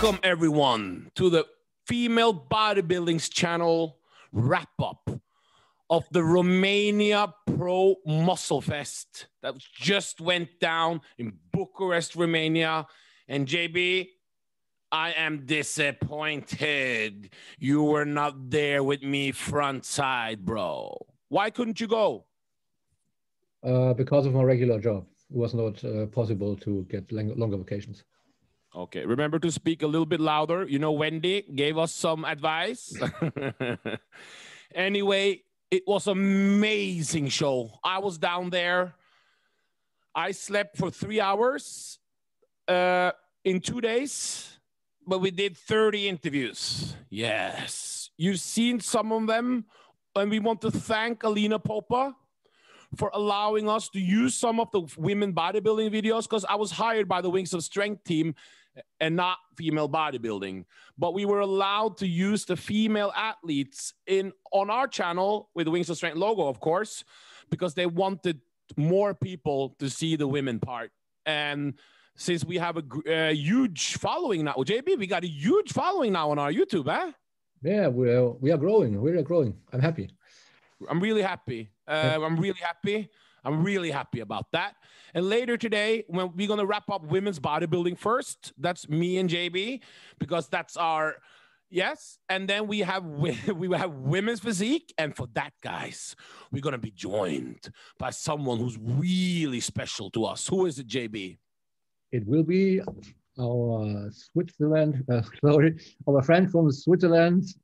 Welcome, everyone, to the Female Bodybuilding's channel wrap-up of the Romania Pro Musclefest that just went down in Bucharest, Romania. And JB, I am disappointed you were not there with me front side, bro. Why couldn't you go? Because of my regular job. It was not possible to get longer vacations. Okay, remember to speak a little bit louder. You know, Wendy gave us some advice. Anyway, it was an amazing show. I was down there. I slept for 3 hours in 2 days, but we did 30 interviews. Yes, you've seen some of them, and we want to thank Alina Popa for allowing us to use some of the women bodybuilding videos, because I was hired by the Wings of Strength team and not female bodybuilding, but we were allowed to use the female athletes on our channel with the Wings of Strength logo, of course, because they wanted more people to see the women part. And since we have a huge following now, JB, we got a huge following now on our YouTube, huh? Yeah, we are growing. We are growing. I'm happy. I'm really happy. I'm really happy about that. And later today, when we're going to wrap up women's bodybuilding first, that's me and JB, because that's our, yes. And then we have women's physique. And for that, guys, we're going to be joined by someone who's really special to us. Who is it, JB? It will be our our friend from Switzerland,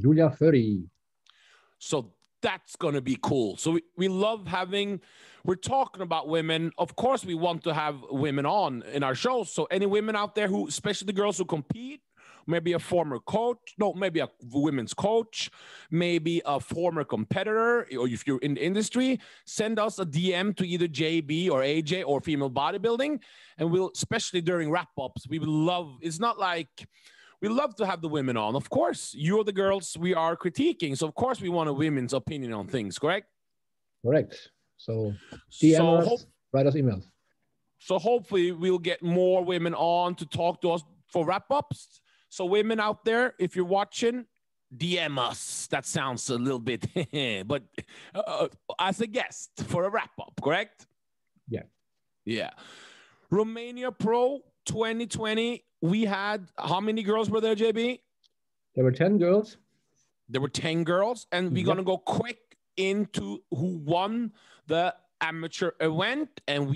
Julia Föry. So that's going to be cool. So we love having, we're talking about women. Of course, we want to have women on in our shows. So any women out there who, especially the girls who compete, maybe a former coach, maybe a women's coach, maybe a former competitor, or if you're in the industry, send us a DM to either JB or AJ or Female Bodybuilding. And we'll, especially during wrap-ups, we would love, it's not like, we love to have the women on. Of course, you're the girls we are critiquing. So, of course, we want a women's opinion on things, correct? Correct. So, DM us, write us emails. So, hopefully, we'll get more women on to talk to us for wrap-ups. So, women out there, if you're watching, DM us. That sounds a little bit, but as a guest for a wrap-up, correct? Yeah. Yeah. Romania Pro 2020. We had, how many girls were there, JB? There were 10 girls. There were 10 girls. And we're going to go quick into who won the amateur event. And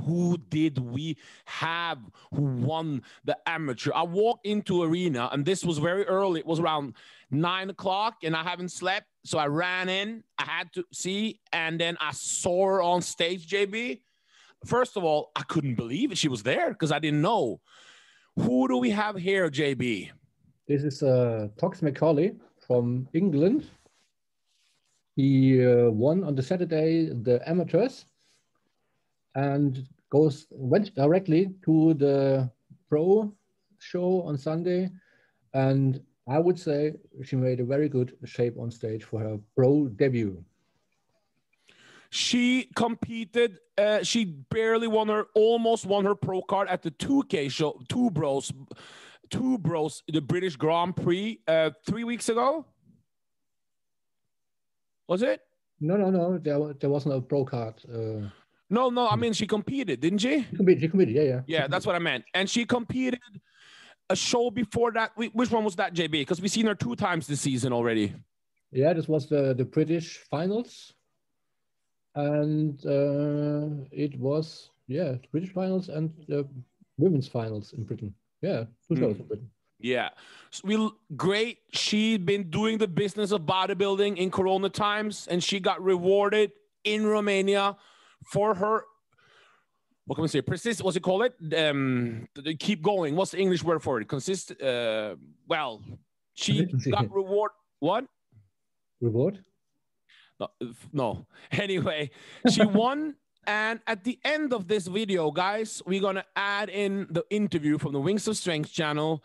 who did we have who won the amateur? I walked into arena, and this was very early. It was around 9 o'clock, and I haven't slept. So I ran in. I had to see, and then I saw her on stage, JB. First of all, I couldn't believe it. She was there because I didn't know. Who do we have here, JB? This is Tox Macaulay from England. He won on the Saturday the amateurs and went directly to the pro show on Sunday. And I would say she made a very good shape on stage for her pro debut. She competed. She barely almost won her pro card at the 2K show, Two Bros, the British Grand Prix 3 weeks ago. Was it? No. There wasn't a pro card. No. I mean, she competed, didn't she? She competed. Yeah. Yeah, that's what I meant. And she competed a show before that. Which one was that, JB? Because we've seen her 2 times this season already. Yeah, this was the British finals. And it was, British finals and the women's finals in Britain. Yeah, 2 shows in Britain. Yeah. So great. She'd been doing the business of bodybuilding in Corona times, and she got rewarded in Romania for her, what can we say? What's it called? Keep going. What's the English word for it? Well, she got reward. What? Reward? No. Anyway, she won. And at the end of this video, guys, we're going to add in the interview from the Wings of Strength channel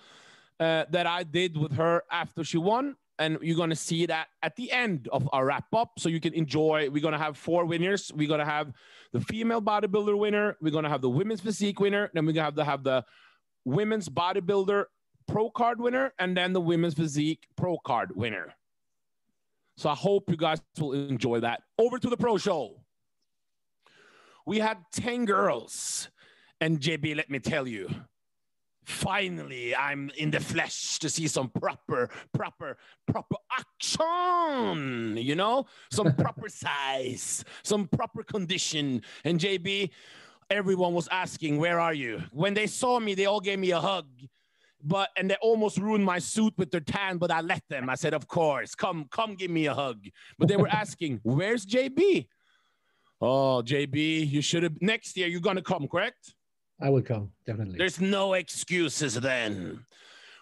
that I did with her after she won. And you're going to see that at the end of our wrap up. So you can enjoy. We're going to have 4 winners. We're going to have the female bodybuilder winner. We're going to have the women's physique winner. Then we're going to have the women's bodybuilder pro card winner and then the women's physique pro card winner. So I hope you guys will enjoy that. Over to the pro show. We had 10 girls. And JB, let me tell you, finally, I'm in the flesh to see some proper action, you know, some proper size, some proper condition. And JB, everyone was asking, where are you? When they saw me, they all gave me a hug, and they almost ruined my suit with their tan, but I let them. I said, of course, come give me a hug. But they were asking, where's JB? Oh, JB, you should have, next year, you're going to come, correct? I will come, definitely. There's no excuses then.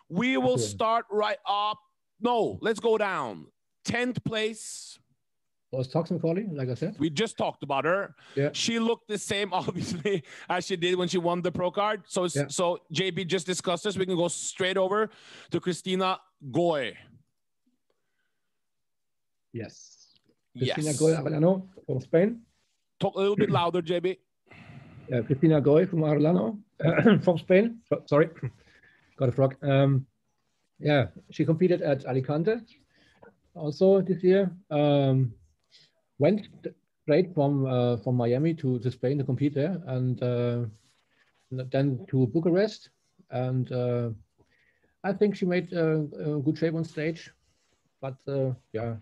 We will start right up. No, let's go down. 10th place. Was Tox McCauley, like I said? We just talked about her. Yeah. She looked the same, obviously, as she did when she won the pro card. So JB just discussed this. We can go straight over to Christina Goy. Yes. Christina Goy Arellano from Spain. Talk a little bit louder, JB. Christina Goy from Arellano from Spain. Sorry, got a frog. Yeah, she competed at Alicante also this year. Went straight from Miami to Spain to compete there, and then to Bucharest. And I think she made a good shape on stage. But yeah,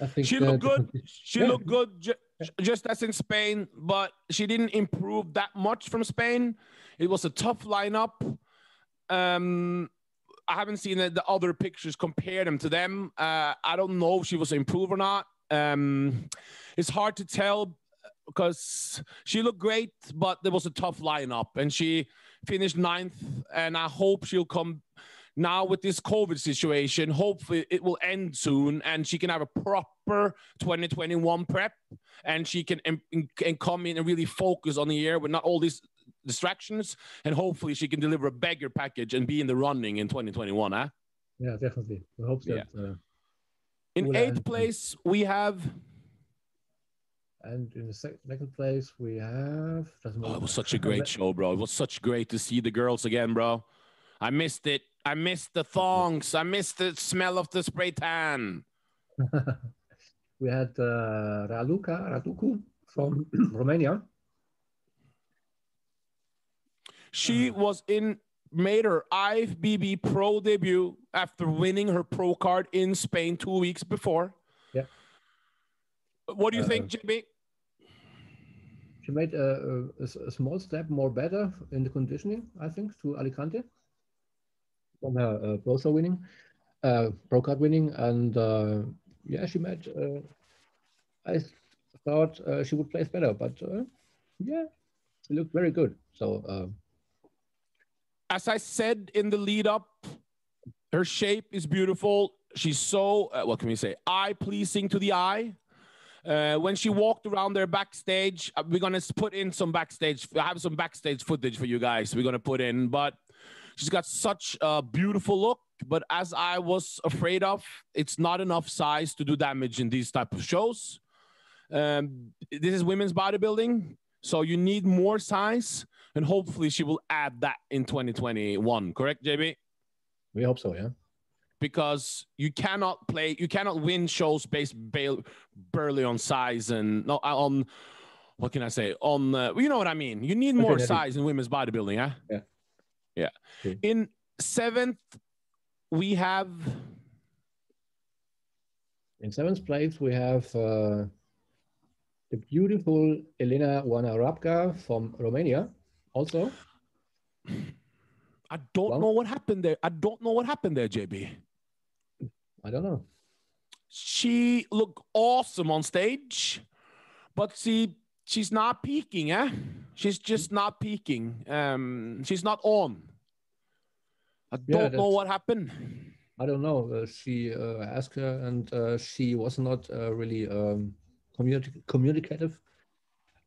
I think she looked good. She looked good. Just as in Spain, but she didn't improve that much from Spain. It was a tough lineup. I haven't seen the other pictures, compare them to them. I don't know if she was improved or not. It's hard to tell because she looked great, but there was a tough lineup and she finished 9th, and I hope she'll come now with this COVID situation. Hopefully it will end soon and she can have a proper 2021 prep and she can come in and really focus on the year with not all these distractions, and hopefully she can deliver a bigger package and be in the running in 2021. Huh? Yeah, definitely. I hope that. Yeah. In 8th place, we have... And in the second place, we have... it was such a great show, bro. It was such great to see the girls again, bro. I missed it. I missed the thongs. I missed the smell of the spray tan. We had Raducu from Romania. She made her IFBB pro debut after winning her pro card in Spain 2 weeks before. Yeah. What do you think, JB? She made a small step more better in the conditioning, I think, to Alicante. From her pro card winning, and yeah, she made. I thought she would place better, but yeah, she looked very good. So, as I said in the lead up, her shape is beautiful. She's so what can we say? Eye pleasing to the eye. When she walked around there backstage, we're gonna put in some backstage. I have some backstage footage for you guys. We're gonna put in, but. She's got such a beautiful look, but as I was afraid of, it's not enough size to do damage in these type of shows. This is women's bodybuilding, so you need more size, and hopefully she will add that in 2021. Correct, JB? We hope so, yeah. Because you cannot win shows based barely on size and not on, what can I say? On, you know what I mean? You need more size in women's bodybuilding, huh? Yeah. Yeah. Okay. In 7th, we have... In 7th place, we have the beautiful Elena Wanarabka from Romania, also. I don't know what happened there. JB. I don't know. She looked awesome on stage, but she's not peaking, eh? She's just not peaking. She's not on. I don't know what happened. I don't know. She asked her, and she was not really communicative.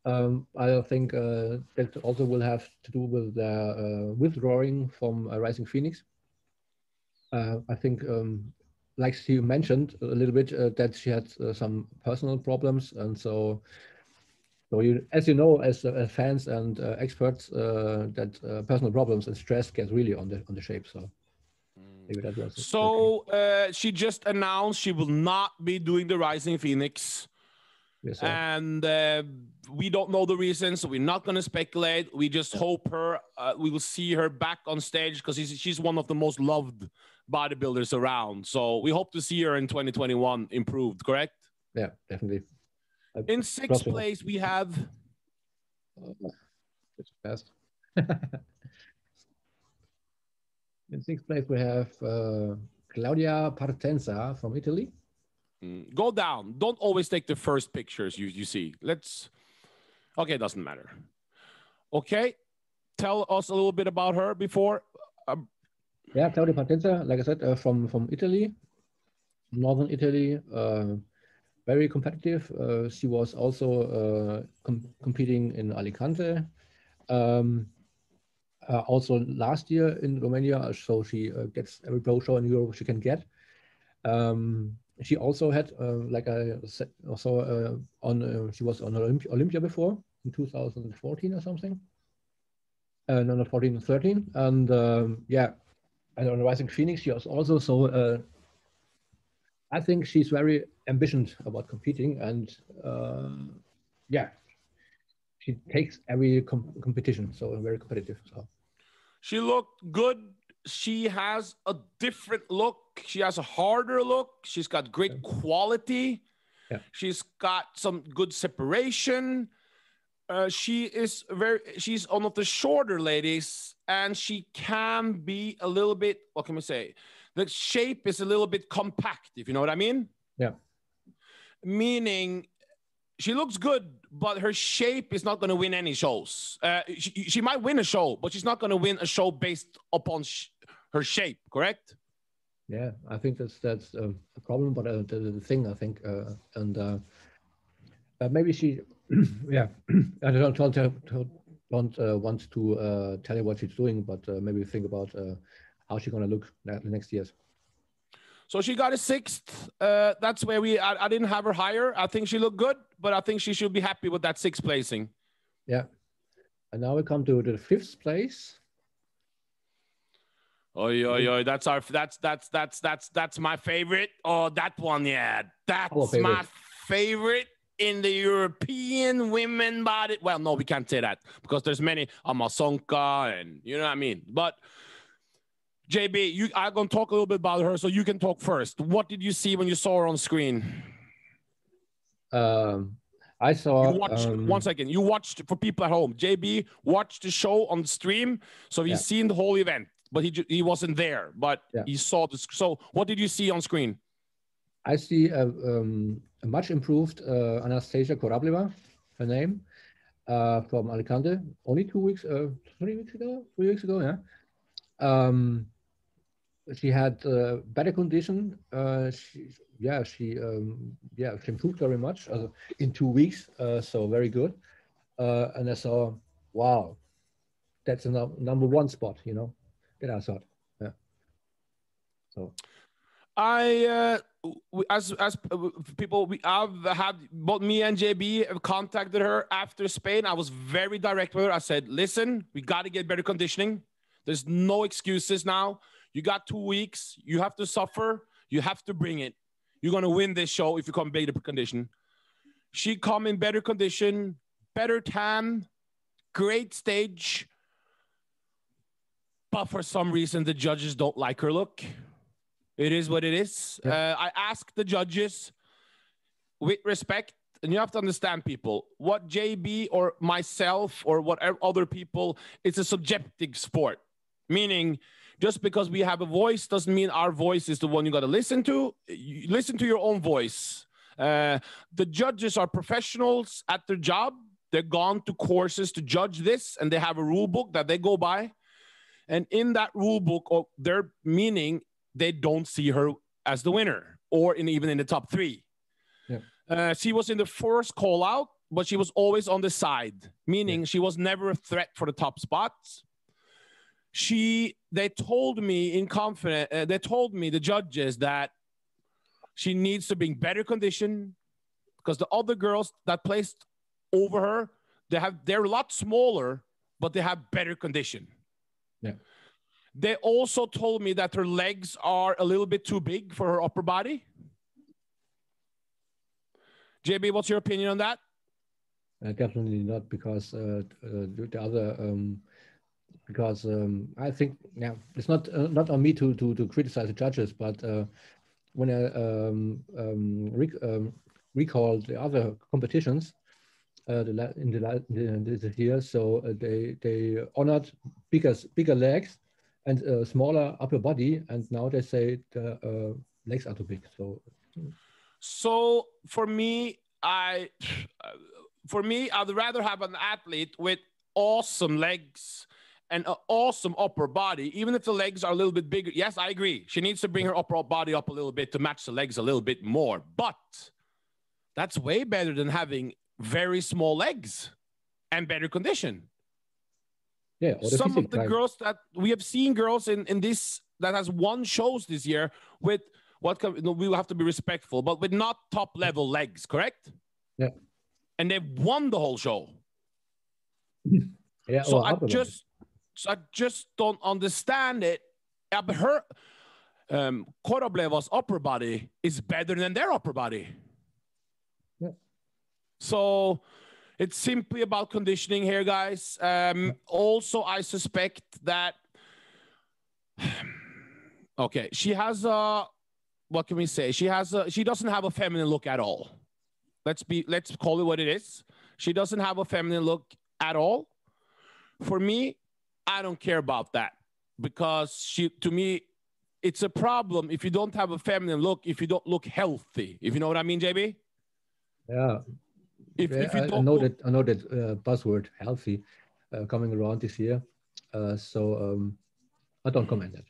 I think that also will have to do with the withdrawing from Rising Phoenix. I think, like she mentioned a little bit, that she had some personal problems, and so you, as you know, as fans and experts, that personal problems and stress get really on the shape. So maybe that was it. So she just announced she will not be doing the Rising Phoenix. Yes, sir. And we don't know the reasons, so we're not going to speculate. We just hope we will see her back on stage because she's one of the most loved bodybuilders around. So we hope to see her in 2021 improved, correct? Yeah, definitely. In sixth place, we have... It's fast. In sixth place, we have Claudia Partensa from Italy. Go down. Don't always take the first pictures you see. Okay, it doesn't matter. Okay, tell us a little bit about her before. Yeah, Claudia Partensa, like I said, from Italy, northern Italy, very competitive. She was also competing in Alicante. Also last year in Romania, so she gets every pro show in Europe she can get. She also had, like I said, also she was on Olympia before in 2014 or something. No, not 14, 13. And yeah, and on Rising Phoenix, she was also, so I think she's very ambitious about competing, and yeah, she takes every competition, so very competitive. So. She looked good. She has a different look. She has a harder look. She's got great quality. Yeah. She's got some good separation. She's one of the shorter ladies, and she can be a little bit, what can we say? The shape is a little bit compact, if you know what I mean? Yeah. Meaning she looks good, but her shape is not going to win any shows. She might win a show, but she's not going to win a show based upon her shape, correct? Yeah, I think that's a problem, but the thing, I think, and maybe she, yeah, I don't want to tell you what she's doing, but maybe think about how she's going to look the next years. So she got a sixth. That's where I didn't have her higher. I think she looked good, but I think she should be happy with that sixth placing. Yeah. And now we come to the fifth place. That's my favorite. Oh, that one, yeah. That's my favorite in the European women body. Well, no, we can't say that because there's many Amazonka and you know what I mean. But JB, I'm going to talk a little bit about her, so you can talk first. What did you see when you saw her on screen? I saw... one second. You watched, for people at home, JB watched the show on the stream, so he's seen the whole event, but he wasn't there, but he saw this. So what did you see on screen? I see a much improved Anastasia Korableva, her name, from Alicante, only 3 weeks ago, yeah. She had better condition. She improved very much in 2 weeks. So very good. And I saw, wow, that's a number one spot, you know, that I thought. Yeah. So. As people, I've had both me and JB have contacted her after Spain. I was very direct with her. I said, listen, we got to get better conditioning. There's no excuses now. You got 2 weeks. You have to suffer. You have to bring it. You're going to win this show if you come in better condition. She come in better condition, better tan, great stage. But for some reason, the judges don't like her look. It is what it is. Yeah. I asked the judges with respect, and you have to understand, people, what JB or myself or whatever other people, it's a subjective sport. Meaning, just because we have a voice doesn't mean our voice is the one you got to listen to. You listen to your own voice. The judges are professionals at their job. They're gone to courses to judge this, and they have a rule book that they go by. And in that rule book, or their meaning, they don't see her as the winner or even in the top 3. Yeah. She was in the first call out, but she was always on the side, meaning she was never a threat for the top spots. They told me in confidence, they told me, the judges, that she needs to bring better condition because the other girls that placed over her, they're a lot smaller, but they have better condition. Yeah. They also told me that her legs are a little bit too big for her upper body. JB, what's your opinion on that? Definitely not, because the other because I think, yeah, it's not not on me to criticize the judges, but when I recall the other competitions this year, so they honored bigger legs and smaller upper body, and now they say the legs are too big. So for me, I'd rather have an athlete with awesome legs and an awesome upper body, even if the legs are a little bit bigger. Yes, I agree. She needs to bring her upper body up a little bit to match the legs a little bit more. But that's way better than having very small legs and better condition. Yeah, some of the girls that we have seen, girls in this that has won shows this year with what we will have to be respectful, but with not top level legs, correct? Yeah. And they've won the whole show. Yeah. So I just don't understand it. Yeah, but her Korobleva's upper body is better than their upper body. Yeah. So it's simply about conditioning here, guys. Also, I suspect that okay, she has a, what can we say? She doesn't have a feminine look at all. Let's call it what it is. She doesn't have a feminine look at all. For me, I don't care about that, because to me, it's a problem if you don't have a feminine look, if you don't look healthy. If you know what I mean, JB? Yeah. If you don't I know that buzzword healthy coming around this year. So I don't comment that.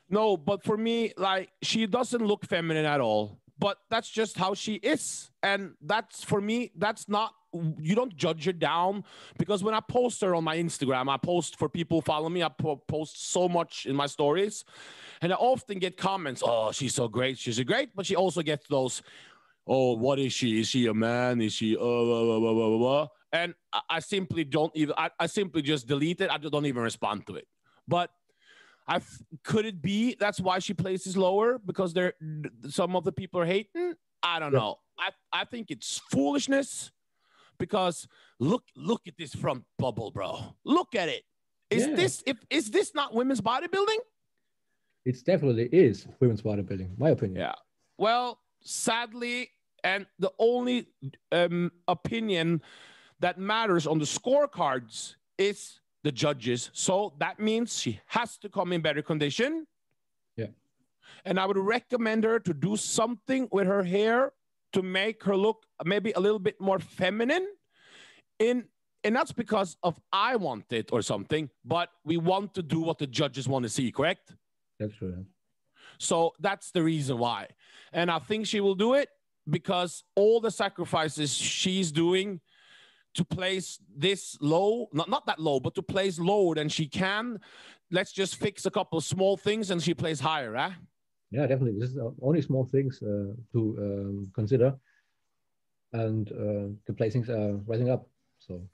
No, but for me, like, she doesn't look feminine at all, but that's just how she is. And that's, for me, that's not, you don't judge her down, because when I post her on my Instagram, I post for people who follow me, I post so much in my stories, and I often get comments, oh, she's so great, she's great, but she also gets those, oh, what is she? Is she a man? Is she, and I simply don't even, I simply just delete it. I don't even respond to it. But could it be that's why she places lower, because some of the people are hating? I don't know. I think it's foolishness, because look at this front bubble, bro. Look at it. Is this not women's bodybuilding? It definitely is women's bodybuilding, my opinion. Yeah. Well, sadly, and the only opinion that matters on the scorecards is the judges. So that means she has to come in better condition. Yeah. And I would recommend her to do something with her hair to make her look maybe a little bit more feminine. And that's because of I want it or something, but we want to do what the judges want to see, correct? That's true. So that's the reason why. And I think she will do it, because all the sacrifices she's doing to place this low, not that low, but to place lower than she can. Let's just fix a couple of small things and she plays higher, huh? Yeah, definitely. This is only small things to consider, and the placings are rising up. So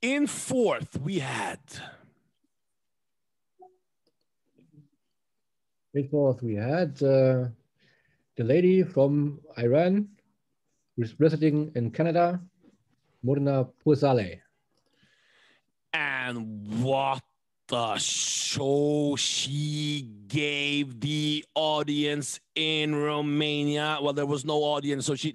in fourth, we had the lady from Iran, residing in Canada, Murna Pourzaleh. And what the show she gave the audience in Romania. Well, there was no audience, so she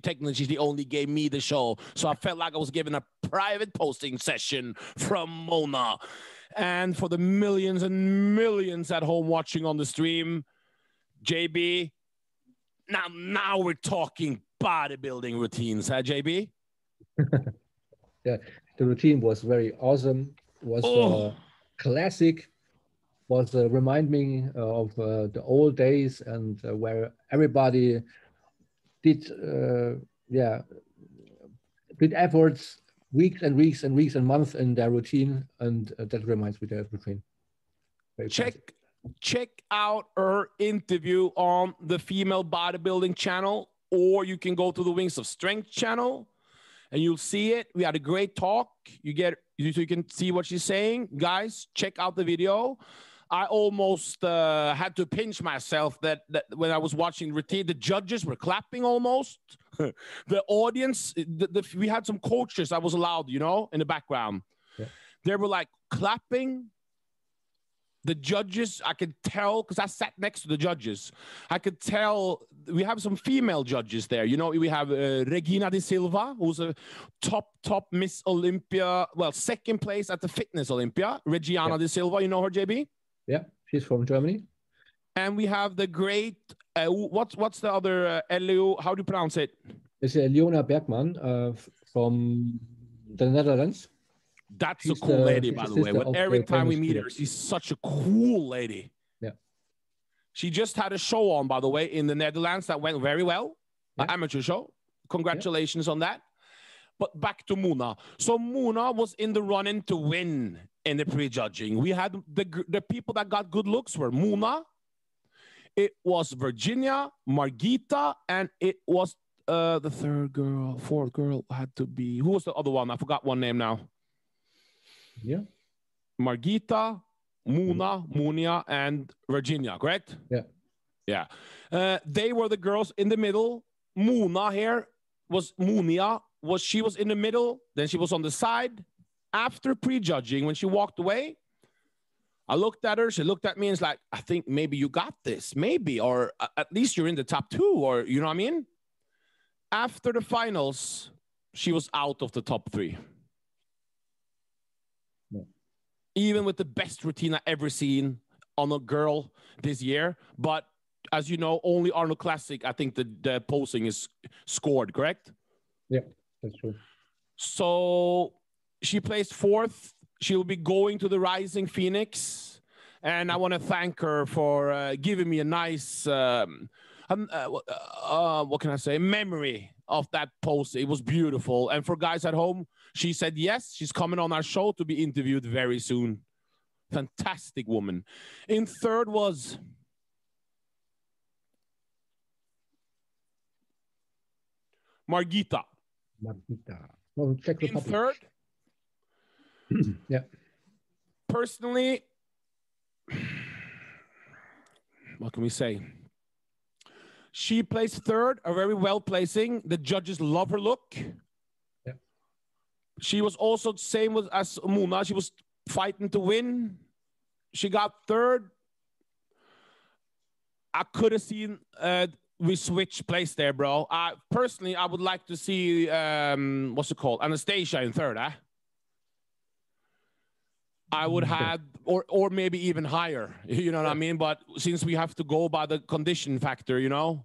only gave me the show. So I felt like I was giving a private posting session from Mona. And for the millions and millions at home watching on the stream, JB, now we're talking bodybuilding routines, huh, JB? Yeah, the routine was very awesome. Was classic. Was remind me of the old days, and where everybody did efforts, weeks and weeks and weeks and months in their routine, and that reminds me of their routine. Very check out her interview on the Female Bodybuilding channel, or you can go to the Wings of Strength channel and you'll see it. We had a great talk. You can see what she's saying. Guys, check out the video. I almost had to pinch myself that when I was watching routine, the judges were clapping almost. The audience, we had some coaches I was allowed, you know, in the background. Yeah. They were like clapping. The judges, I could tell, because I sat next to the judges. I could tell we have some female judges there. You know, we have Regina de Silva, who's a top Miss Olympia, well, second place at the Fitness Olympia. Regina de Silva, you know her, JB? Yeah, she's from Germany. And we have the great, what's the other, Elio, how do you pronounce it? It's Leona Bergman from the Netherlands. That's a cool lady, by the way. Every time we meet her, she's such a cool lady. Yeah. She just had a show on, by the way, in the Netherlands that went very well. Yeah. An amateur show. Congratulations on that. But back to Mona. So Mona was in the run-in to win in the prejudging. We had the people that got good looks were Mona, it was Virginia, Margita, and it was the fourth girl had to be, who was the other one? I forgot one name now. Yeah. Margita, Mona, Munia, and Virginia, correct? Yeah. Yeah. They were the girls in the middle. Mona here was Munia. She was in the middle, then she was on the side. After prejudging, when she walked away, I looked at her, she looked at me and was like, I think maybe you got this, maybe, or at least you're in the top 2, or you know what I mean? After the finals, she was out of the top 3. Even with the best routine I ever seen on a girl this year. But as you know, only Arnold Classic, I think the posing is scored, correct? Yeah, that's true. So she placed 4th. She'll be going to the Rising Phoenix. And I want to thank her for giving me a nice, what can I say, memory of that post. It was beautiful. And for guys at home, she said yes, she's coming on our show to be interviewed very soon. Fantastic woman. In 3rd was Margita. Well, Czech in Republic. 3rd, yeah. Personally, what can we say? She placed 3rd, a very well placing. The judges love her look. Yeah. She was also the same as Mona. She was fighting to win. She got 3rd. I could have seen we switch place there, bro. Personally, I would like to see what's it called, Anastasia in 3rd. I would have, or maybe even higher. You know what I mean? But since we have to go by the condition factor, you know.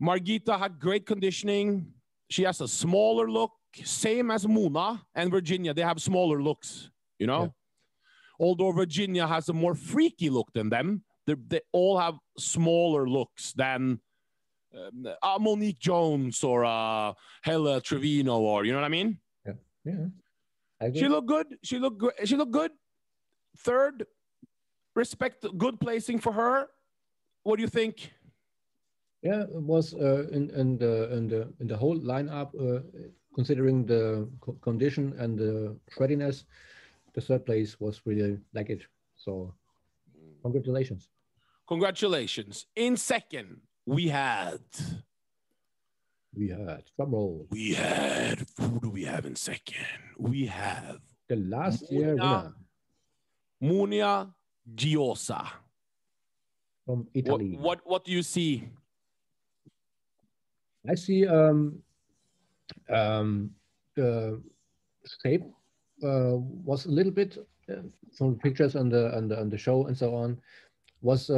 Margita had great conditioning. She has a smaller look, same as Mona and Virginia. They have smaller looks, you know. Yeah. Although Virginia has a more freaky look than them, they all have smaller looks than Monique Jones or Hella Trevino, or you know what I mean? Yeah. Yeah. She looked good. She looked good. She looked good. 3rd, respect, good placing for her. What do you think? Yeah, it was in the whole lineup, considering the condition and the readiness, the 3rd place was really like it. So, congratulations. Congratulations. In 2nd, we had drum roll. Who do we have in 2nd? We have the last year winner, Munia Giosa from Italy. What do you see? I see the shape was a little bit from the pictures on the show and so on, was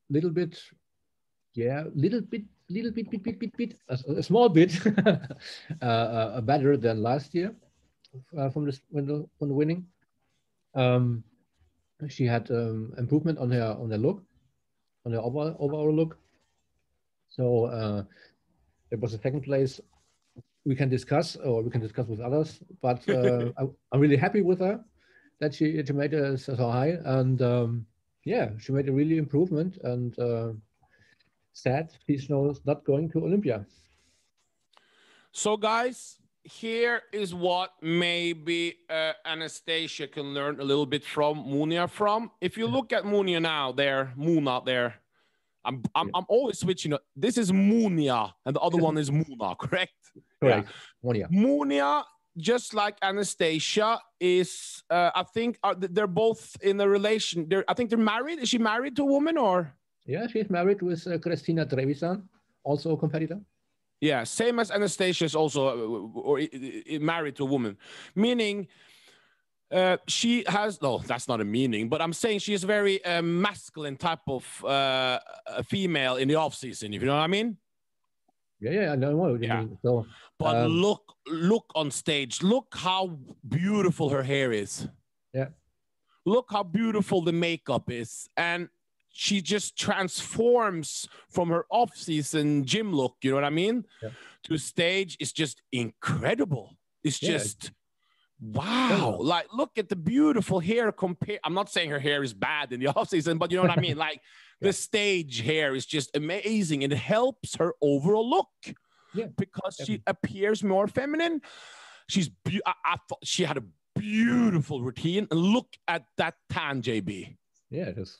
little bit, yeah, little bit, a small bit better than last year from the winning. She had improvement on her look, on her overall look. So it was a 2nd place. We can discuss, or we can discuss with others. But I'm really happy with her that she made it so high, and yeah, she made a really improvement. And sad she's not going to Olympia. So guys, here is what maybe Anastasia can learn a little bit from Munia from. If you look at Munia now, there, Moon out there, I'm always switching. This is Munia, and the other one is Muna, correct? Correct. Yeah. Munia, just like Anastasia, is I think they're both in a relation. I think they're married. Is she married to a woman or? Yeah, she's married with Christina Trevisan, also a competitor. Yeah, same as Anastasia is also married to a woman, meaning she has, no, that's not a meaning, but I'm saying she is very masculine type of female in the off season, if you know what I mean. Yeah, I know what you mean. So, but look on stage, look how beautiful her hair is. Yeah. Look how beautiful the makeup is, and she just transforms from her off-season gym look, you know what I mean, to stage. It's just incredible. It's just, wow. Like, look at the beautiful hair compared. I'm not saying her hair is bad in the off-season, but you know what I mean? Like, the stage hair is just amazing. And it helps her overall look because she appears more feminine. I thought she had a beautiful routine. And look at that tan, JB. Yeah, it is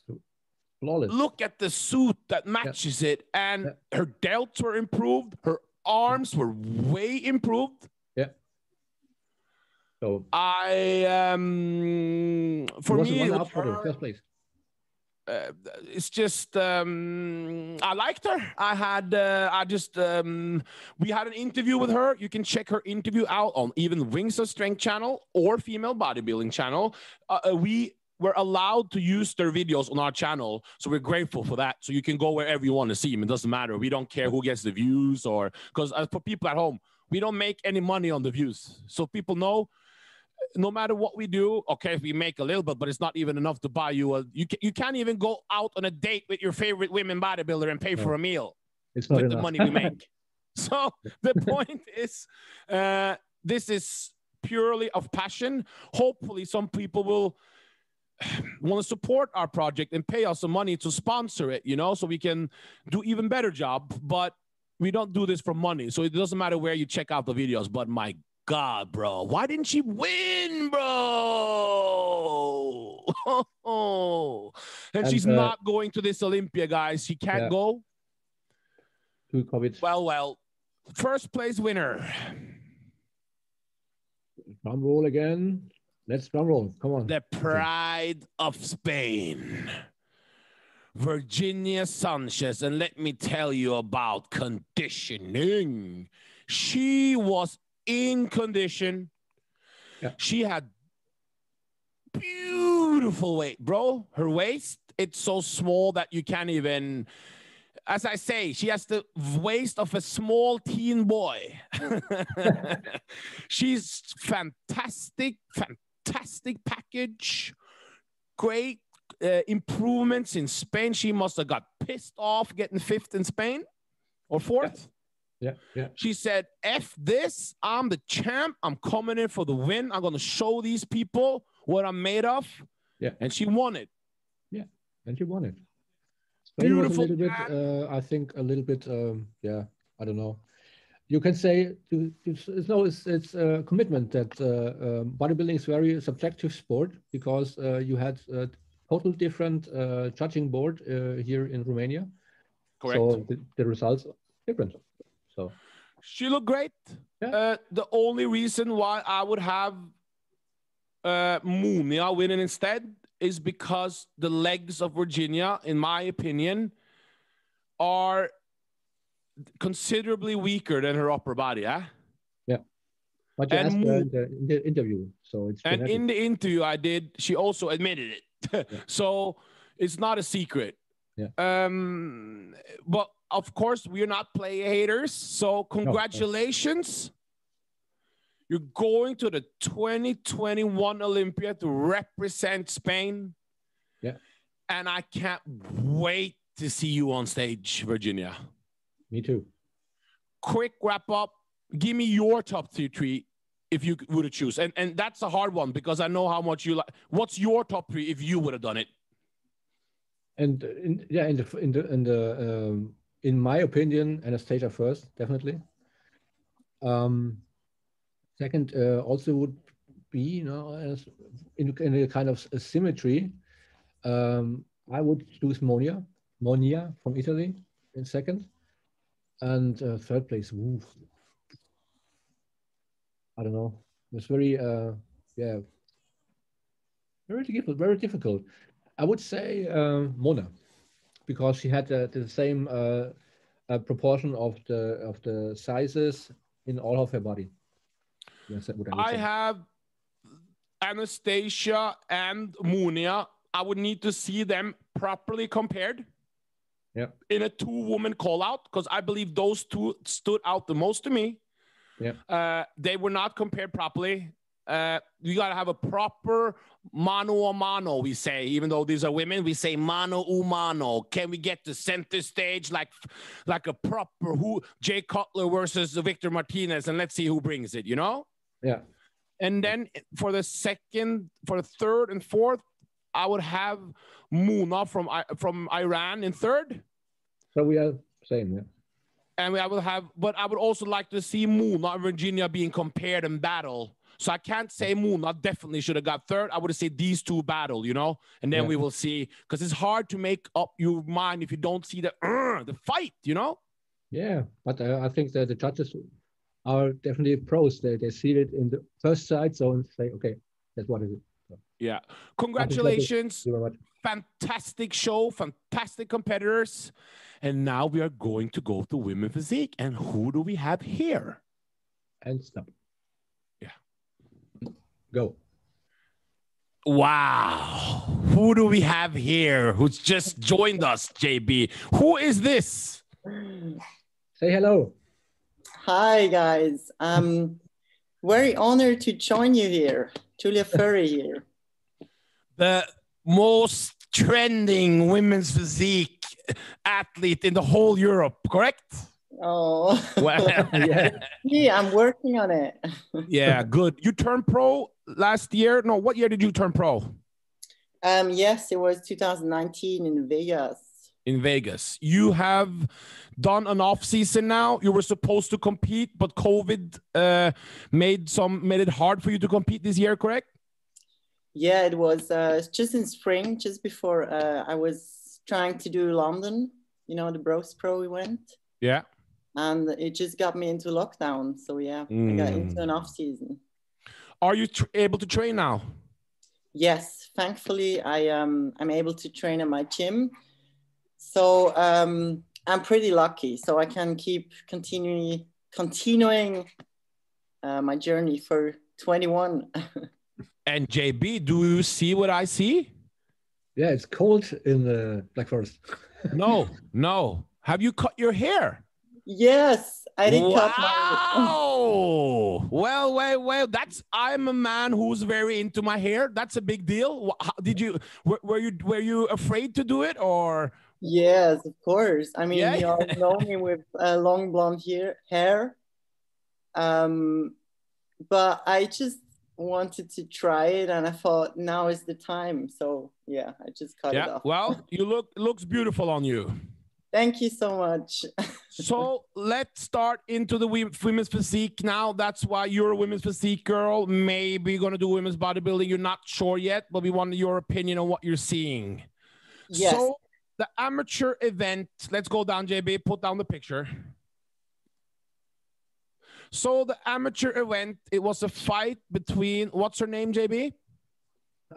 flawless. Look at the suit that matches it, and her delts were improved. Her arms were way improved. Yeah. So for me, it was her, first place. It's just I liked her. We had an interview with her. You can check her interview out on even Wings of Strength channel or Female Bodybuilding channel. We're allowed to use their videos on our channel, so we're grateful for that. So you can go wherever you want to see them. It doesn't matter. We don't care who gets the views, or because for people at home, we don't make any money on the views. So people know, no matter what we do, okay, we make a little bit, but it's not even enough to buy you you can't even go out on a date with your favorite women bodybuilder and pay for a meal. It's not with enough. The money we make. So the point is, this is purely of passion. Hopefully some people will want to support our project and pay us some money to sponsor it, so we can do even better job. But we don't do this for money, so it doesn't matter where you check out the videos. But my God, bro, why didn't she win, bro? And she's not going to this Olympia, guys. She can't go. To COVID. Well, first place winner. Drum roll again. Let's drum roll. Come on. The pride of Spain, Virginia Sanchez. And let me tell you about conditioning. She was in condition. Yeah. She had beautiful weight, bro. Her waist, it's so small that you can't even, as I say, she has the waist of a small teen boy. She's fantastic package, great improvements in Spain. She must have got pissed off getting 5th in Spain or 4th. Yeah. She said, F this, I'm the champ. I'm coming in for the win. I'm going to show these people what I'm made of. Yeah. And she won it. Yeah, and she won it. Spain beautiful. Was a little bit, I think a little bit, I don't know. You can say it's a commitment that bodybuilding is very subjective sport because you had a total different judging board here in Romania. Correct. So the results are different. So she looked great. Yeah. The only reason why I would have Munia winning instead is because the legs of Virginia, in my opinion, are considerably weaker than her upper body, Yeah. But you asked her in the interview, so it's genetic. And in the interview I did, she also admitted it. Yeah. So it's not a secret. Yeah. But of course, we're not play haters. So congratulations. No. You're going to the 2021 Olympia to represent Spain. Yeah. And I can't wait to see you on stage, Virginia. Me too. Quick wrap up. Give me your top three if you would have choose. And that's a hard one because I know how much you like. What's your top three if you would have done it? And in my opinion, Anastasia first, definitely. Second also would be, you know, as in a kind of a symmetry. I would choose Monia from Italy in second, and third place. Ooh, I don't know. It's very yeah, very difficult. Very difficult. I would say Mona, because she had the same proportion of the sizes in all of her body. That's what I would I say. have Anastasia and Monia. I would need to see them properly compared. Yeah. In a two-woman call-out, because I believe those two stood out the most to me. Yeah. They were not compared properly. You got to have a proper mano a mano, we say. Even though these are women, we say mano a mano. Can we get the center stage like a proper Jay Cutler versus Victor Martinez, and let's see who brings it, you know? Yeah. And then for the third and fourth, I would have Muna from Iran in third. So we are same, yeah. And I would also like to see Muna and Virginia being compared in battle. So I can't say Muna definitely should have got third. I would say these two battle, you know, and then we will see, because it's hard to make up your mind if you don't see the fight, you know. Yeah, but I think that the judges are definitely pros. They see it in the first sight, so and say, okay, that's what it is. So. Yeah, congratulations. Thank you very much. Fantastic show, fantastic competitors. And now we are going to go to Women Physique. And who do we have here? And stop. Yeah. Go. Wow. Who do we have here who's just joined us, JB? Who is this? Say hello. Hi, guys. I'm very honored to join you here. Julia Föry here. The most trending women's physique athlete in the whole Europe, correct? Oh, well, yeah, I'm working on it. Yeah, good. You turned pro last year. No, what year did you turn pro? Yes, it was 2019 in Vegas. In Vegas. You have done an off season now. You were supposed to compete, but COVID made it hard for you to compete this year, correct? Yeah, it was just in spring, just before I was trying to do London, you know, the Bros Pro event. Yeah. And it just got me into lockdown. So yeah, I got into an off season. Are you able to train now? Yes, thankfully I'm able to train at my gym. So I'm pretty lucky. So I can keep continuing my journey for 21. And JB, do you see what I see? Yeah, it's cold in the Black Forest. No. Have you cut your hair? Yes, I did cut my. Wow. Well. I'm a man who's very into my hair. That's a big deal. Were you afraid to do it, or? Yes, of course. I mean, you all know me with long blonde hair. But I just wanted to try it, and I thought now is the time. So yeah, I just cut it off. Well, looks beautiful on you. Thank you so much. So let's start into the women's physique now. That's why you're a women's physique girl. Maybe you're going to do women's bodybuilding. You're not sure yet, but we want your opinion on what you're seeing. Yes. So the amateur event, let's go down, JB, put down the picture. So the amateur event, it was a fight between, what's her name, JB?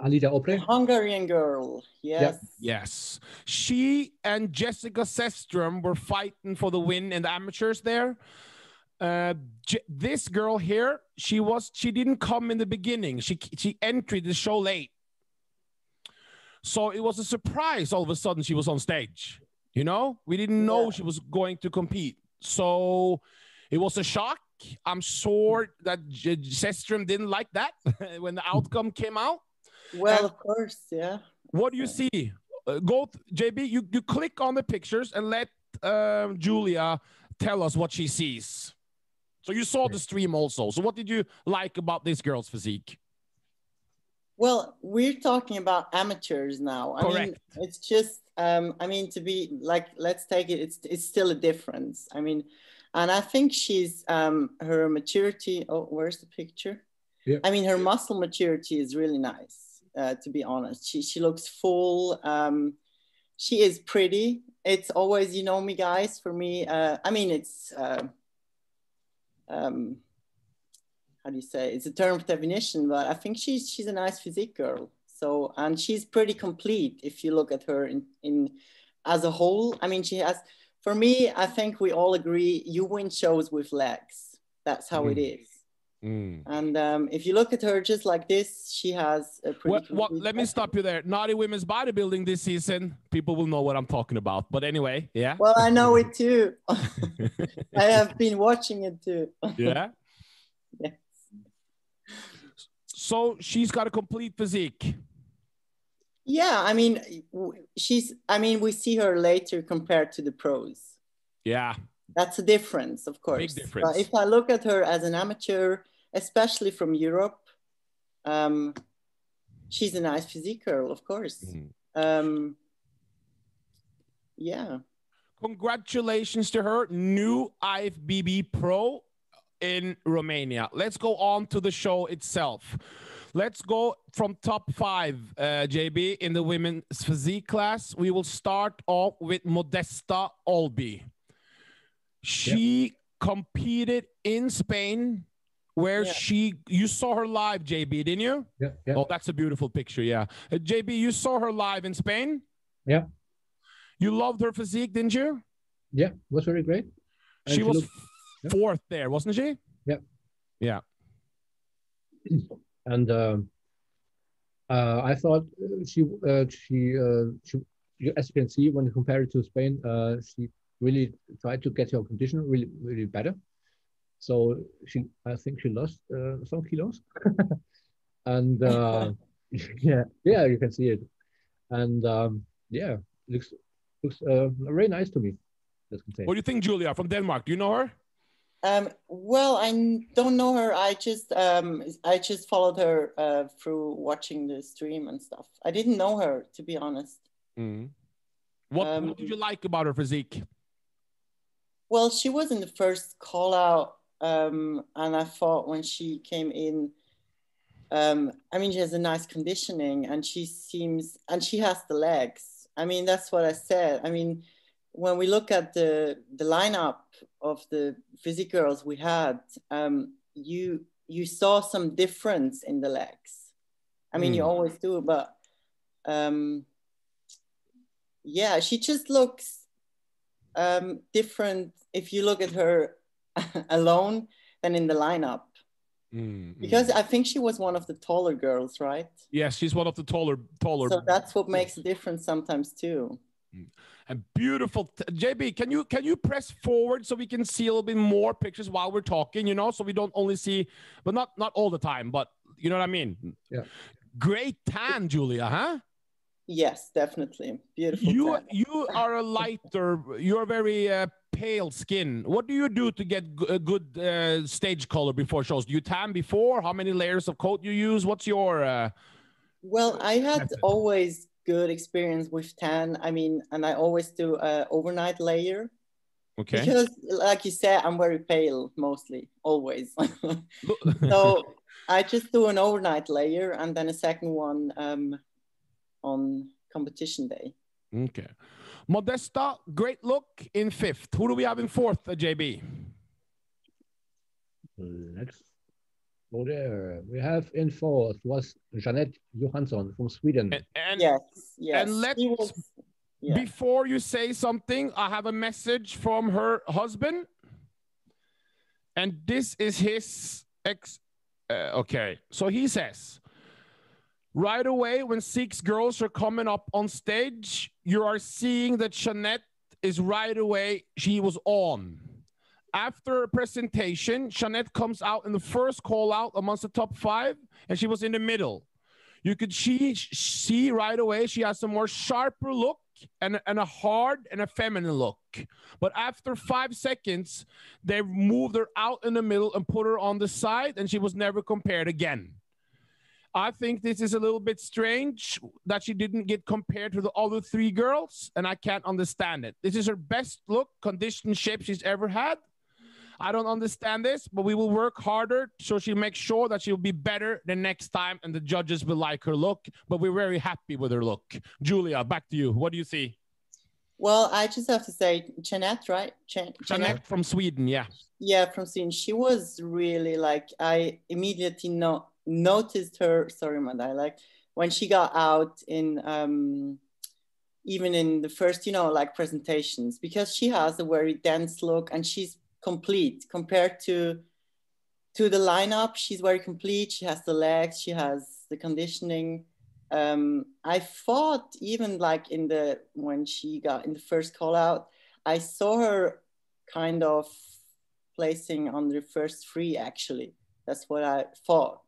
Alida Opre. Hungarian girl, yes. Yes. She and Jessica Sestrom were fighting for the win in the amateurs there. This girl here, she didn't come in the beginning. She entered the show late. So it was a surprise all of a sudden she was on stage. You know, we didn't know she was going to compete. So it was a shock. I'm sure that Sestrom didn't like that when the outcome came out. Well, of course, yeah. What do you see? JB, you click on the pictures and let Julia tell us what she sees. So you saw the stream also. So what did you like about this girl's physique? Well, we're talking about amateurs now. Correct. I mean, it's just, I mean, to be like, let's take it, it's still a difference. I mean, And I think she's, her maturity, oh, where's the picture? Yeah. I mean, her muscle maturity is really nice, to be honest. She looks full. She is pretty. It's always, you know me guys, for me, I mean, it's, how do you say? It's a term of definition, but I think she's a nice physique girl. So, and she's pretty complete if you look at her in as a whole. I mean, she has, for me, I think we all agree you win shows with legs. That's how it is. And if you look at her just like this, she has a pretty let me stop you there. Naughty Women's Bodybuilding this season, people will know what I'm talking about. But anyway, yeah. Well, I know it too. I have been watching it too. Yeah? Yes. So she's got a complete physique. Yeah, I mean, we see her later compared to the pros. Yeah. That's a difference, of course. Big difference. But if I look at her as an amateur, especially from Europe, she's a nice physique girl, of course. Yeah. Congratulations to her, new IFBB Pro in Romania. Let's go on to the show itself. Let's go from top 5, JB, in the women's physique class. We will start off with Modesta Olby. She competed in Spain, where you saw her live, JB, didn't you? Yeah. Oh, that's a beautiful picture, yeah. JB, you saw her live in Spain? Yeah. You loved her physique, didn't you? Yeah, it was very great. And she was fourth there, wasn't she? Yeah. Yeah. And I thought she, as you can see, when you compare it to Spain, she really tried to get her condition really better. So I think she lost some kilos. And yeah, you can see it. And yeah, looks very nice to me. What do you think, Julia, from Denmark? Do you know her? Well, I don't know her. I just followed her through watching the stream and stuff. I didn't know her, to be honest. What did you like about her physique? Well, she was in the first call out, and I thought when she came in, I mean, she has a nice conditioning, and she has the legs. I mean, that's what I said. I mean, when we look at the lineup of the physique girls we had, you saw some difference in the legs. I mean, you always do, but yeah, she just looks different if you look at her alone than in the lineup. Because I think she was one of the taller girls, right? Yes, she's one of the taller. So that's what makes a difference sometimes too. And beautiful. JB, can you press forward so we can see a little bit more pictures while we're talking, you know, so we don't only see, but not all the time, but you know what I mean? Yeah. Great tan, Julia, huh? Yes, definitely. Beautiful. You are a lighter, you're very pale skin. What do you do to get a good stage color before shows? Do you tan before? How many layers of coat you use? What's your well, I had always good experience with tan. I mean, and I always do an overnight layer. Okay. Because like you said, I'm very pale mostly, always. So I just do an overnight layer and then a second one on competition day. Okay. Modesta, great look in 5th. Who do we have in 4th, JB? Let's go there. We have in 4th was Jeanette Johansson from Sweden. And yes. And before you say something, I have a message from her husband. And this is his okay. So he says, right away, when 6 girls are coming up on stage, you are seeing that Jeanette is right away, she was on. After a presentation, Jeanette comes out in the first call out amongst the top 5, and she was in the middle. You could see right away she has a more sharper look and a hard and a feminine look. But after 5 seconds, they moved her out in the middle and put her on the side, and she was never compared again. I think this is a little bit strange that she didn't get compared to the other 3 girls, and I can't understand it. This is her best look, condition, shape she's ever had. I don't understand this, but we will work harder so she'll make sure that she'll be better the next time and the judges will like her look. But we're very happy with her look. Julia, back to you. What do you see? Well, I just have to say, Jeanette, right? Jeanette from Sweden, yeah. Yeah, from Sweden. She was really like, I immediately noticed her, sorry, my dialect, when she got out in, even in the first, you know, like presentations, because she has a very dense look and she's complete compared to the lineup. She's very complete. She has the legs, she has the conditioning. I thought even like when she got in the first call out, I saw her kind of placing on the first three, actually. That's what I thought.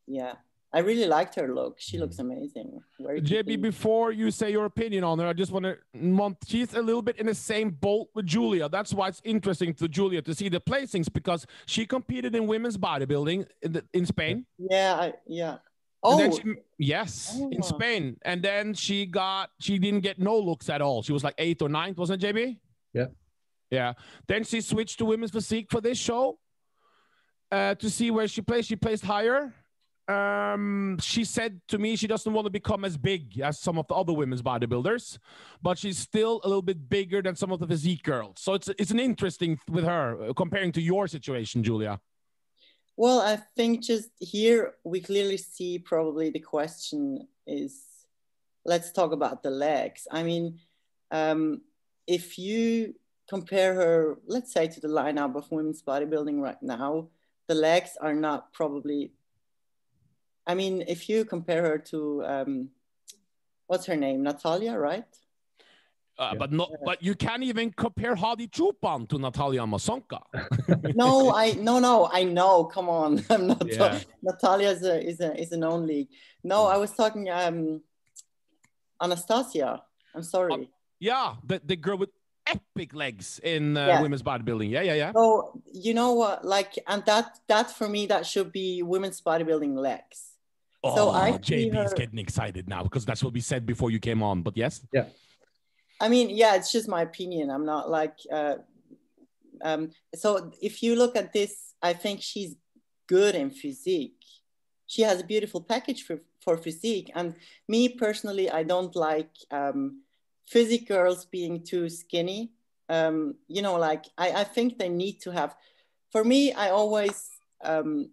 Yeah, I really liked her look. She looks amazing. Very JB, before you say your opinion on her, I just want to, she's a little bit in the same boat with Julia. That's why it's interesting to Julia to see the placings, because she competed in women's bodybuilding in Spain. Yeah, yeah. Oh, in Spain. And then she didn't get no looks at all. She was like 8th or 9th, wasn't it, JB? Yeah. Yeah. Then she switched to women's physique for this show to see where she placed. She placed higher. She said to me she doesn't want to become as big as some of the other women's bodybuilders, but she's still a little bit bigger than some of the physique girls. So it's an interesting with her comparing to your situation, Julia. Well, I think just here we clearly see probably the question is, let's talk about the legs. I mean, if you compare her, let's say, to the lineup of women's bodybuilding right now, the legs are not probably, I mean, if you compare her to, what's her name? Natalia, right? But you can't even compare Hadi Chupan to Natalia Masonka. No, I know. Come on, I'm not. Yeah. Natalia is an own league. No, I was talking Anastasia. I'm sorry. Yeah, the girl with epic legs in women's bodybuilding. Yeah. So you know what, like, and that for me, that should be women's bodybuilding legs. Oh, so JB is getting excited now because that's what we said before you came on. But yes, yeah. I mean, yeah, it's just my opinion. I'm not like, so if you look at this, I think she's good in physique. She has a beautiful package for physique. And me personally, I don't like physique girls being too skinny. You know, like I think they need to have, for me, I always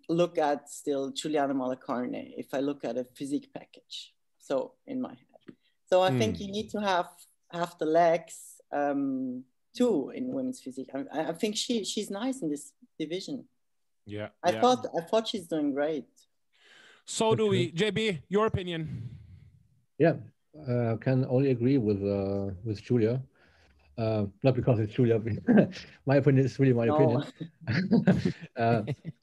look at still Giuliana Malacarne if I look at a physique package. So in my head. So I think you need to have the legs too in women's physique. I think she's nice in this division. Yeah, I thought she's doing great. So do we. JB, your opinion? Yeah, can only agree with Julia. Not because it's Julia. My opinion is really my opinion.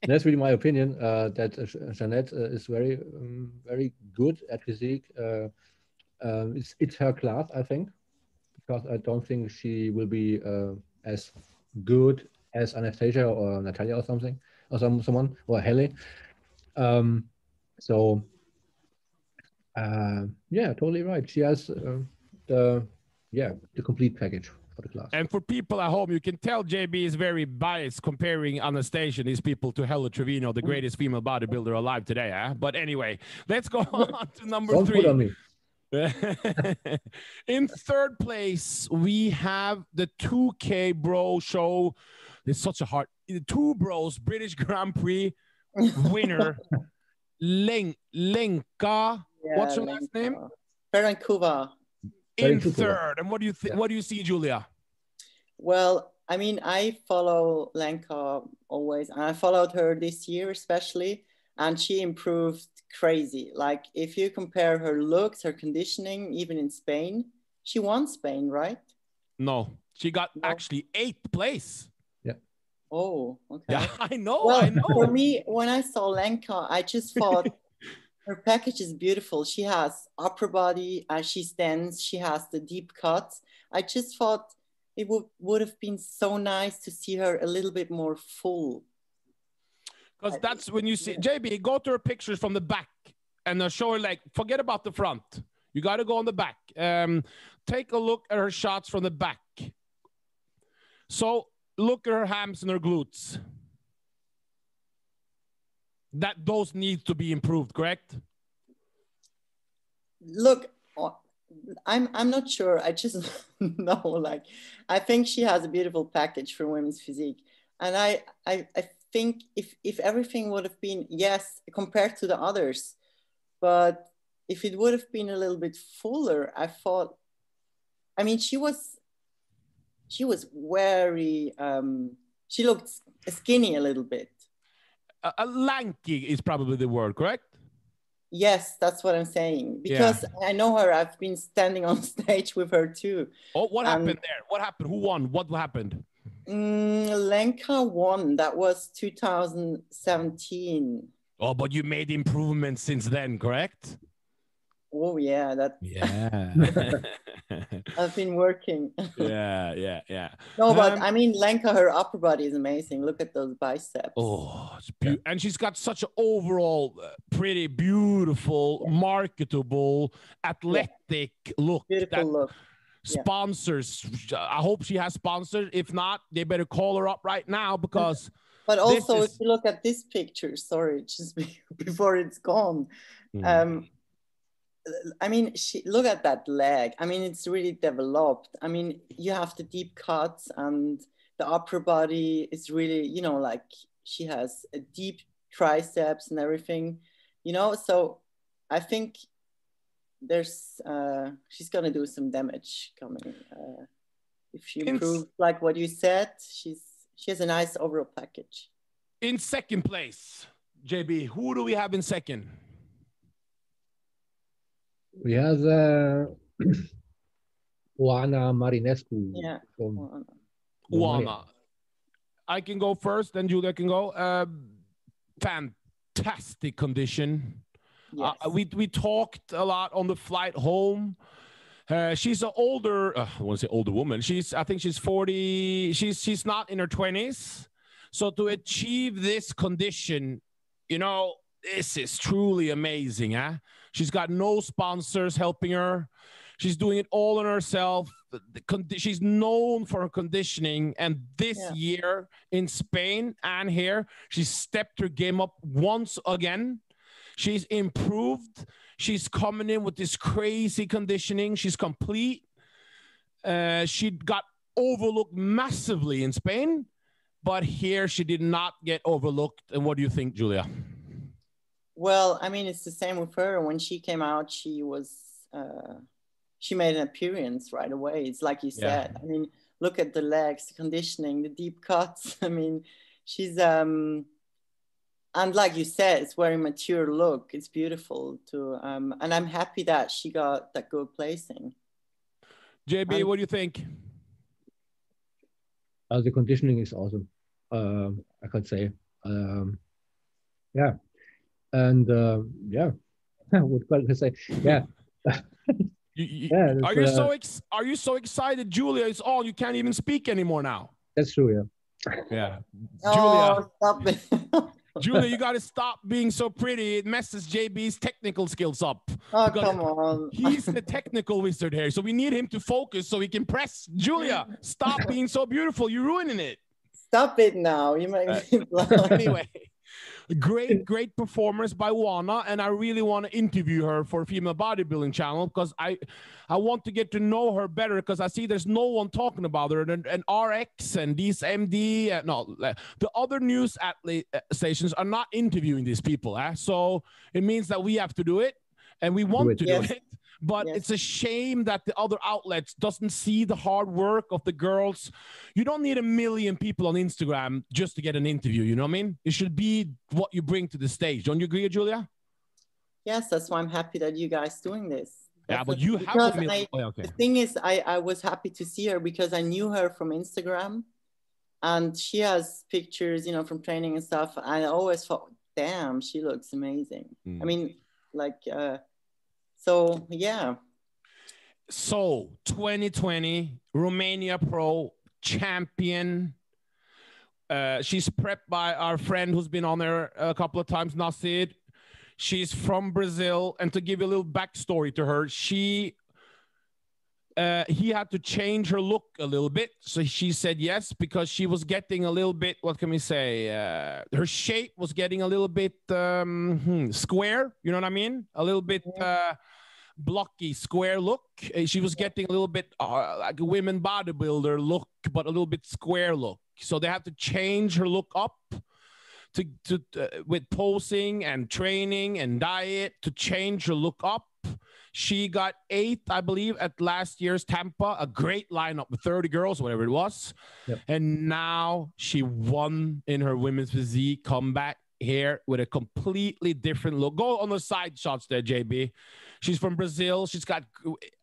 That's really my opinion. That Jeanette is very good at physique. It's her class, I think. Because I don't think she will be as good as Anastasia or Natalia or something, or someone, or Helle. Yeah, totally right. She has the complete package for the class. And for people at home, you can tell JB is very biased comparing Anastasia, these people, to Helle Trevino, the greatest female bodybuilder alive today. But anyway, let's go on to number 3. Don't put on me. In third place, we have the 2K Bro show. It's such a hard. The Two Bros British Grand Prix winner, Lenka. What's her last name? Vancouver. In third. And what do you think? What do you see, Julia? Well, I mean, I follow Lenka always, and I followed her this year especially, and she improved crazy. Like if you compare her looks, her conditioning, even in Spain, she won Spain, right? No, she got actually 8th place. Yeah. Oh, okay. Yeah, I know. Well, I know. For me, when I saw Lenka, I just thought her package is beautiful. She has upper body, she stands, she has the deep cuts. I just thought it would have been so nice to see her a little bit more full. Because that's when you see, JB, go to her pictures from the back and show her, like, forget about the front. You got to go on the back. Take a look at her shots from the back. So look at her hams and her glutes. Those need to be improved, correct? Look, I'm not sure. I just know, like, I think she has a beautiful package for women's physique. And I think if everything would have been, yes, compared to the others, but if it would have been a little bit fuller, I thought, I mean, she was very, she looked skinny a little bit. Lanky is probably the word, correct? Yes, that's what I'm saying. Because I know her. I've been standing on stage with her too. Oh, what happened there? What happened? Who won? What happened? Lenka won. That was 2017. Oh, but you made improvements since then, correct? Oh, yeah. Yeah. I've been working. Yeah. No, but I mean, Lenka, her upper body is amazing. Look at those biceps. Oh, it's beautiful. And she's got such an overall pretty, beautiful, marketable, athletic look. Beautiful look. Sponsors. I hope she has sponsors. If not, they better call her up right now because. But also, if you look at this picture, sorry, just before it's gone. I mean, look at that leg. I mean, it's really developed. I mean, you have the deep cuts and the upper body is really, you know, like she has a deep triceps and everything, you know. So I think she's going to do some damage coming. If she improves, like what you said, she has a nice overall package. In second place, JB, who do we have in second? We have Oana Marinescu. Yeah, Oana. I can go first, then Julia can go. Fantastic condition. Yes. We talked a lot on the flight home. She's an older, I want to say older woman. I think she's 40. She's not in her 20s. So to achieve this condition, you know, this is truly amazing, huh? She's got no sponsors helping her. She's doing it all on herself. She's known for her conditioning. And this year in Spain and here, she stepped her game up once again. She's improved. She's coming in with this crazy conditioning. She's complete. She got overlooked massively in Spain, but here she did not get overlooked. And what do you think, Julia? Well, I mean, it's the same with her. When she came out, she made an appearance right away. It's like you said. I mean, look at the legs, the conditioning, the deep cuts. I mean, she's, and like you said, it's very mature look. It's beautiful too. And I'm happy that she got that good placing. JB, what do you think? The conditioning is awesome. I could say, yeah. And what can I say? Yeah. Are you so excited, Julia? It's all you can't even speak anymore now. That's true. Yeah. Oh, stop it. Julia, you got to stop being so pretty. It messes JB's technical skills up. Oh, come on. He's the technical wizard here, so we need him to focus so he can press. Julia, stop being so beautiful. You're ruining it. Stop it now. You make me Anyway. Great performance by Oana, and I really want to interview her for a female bodybuilding channel because I want to get to know her better because I see there's no one talking about her and RX and these MD the other news stations are not interviewing these people, so it means that we have to do it and we want to do it. But it's a shame that the other outlets doesn't see the hard work of the girls. You don't need 1 million people on Instagram just to get an interview. You know what I mean? It should be what you bring to the stage. Don't you agree, Julia? Yes, that's why I'm happy that you guys doing this. But you have 1 million. The thing is, I was happy to see her because I knew her from Instagram. And she has pictures, you know, from training and stuff. I always thought, damn, she looks amazing. I mean, like... So, yeah. So, 2020, Romania Pro champion. She's prepped by our friend who's been on there a couple of times, Nasid. She's from Brazil. And to give you a little backstory to her, she he had to change her look a little bit. So she said yes, because she was getting a little bit, what can we say? Her shape was getting a little bit square. You know what I mean? A little bit blocky, square look. She was getting a little bit like a women bodybuilder look, but a little bit square look. So they had to change her look up to with posing and training and diet to change her look up. She got 8th, I believe, at last year's Tampa, a great lineup with 30 girls, whatever it was. Yep. And now she won in her women's physique comeback here with a completely different look. Go on the side shots there, JB. She's from Brazil. She's got,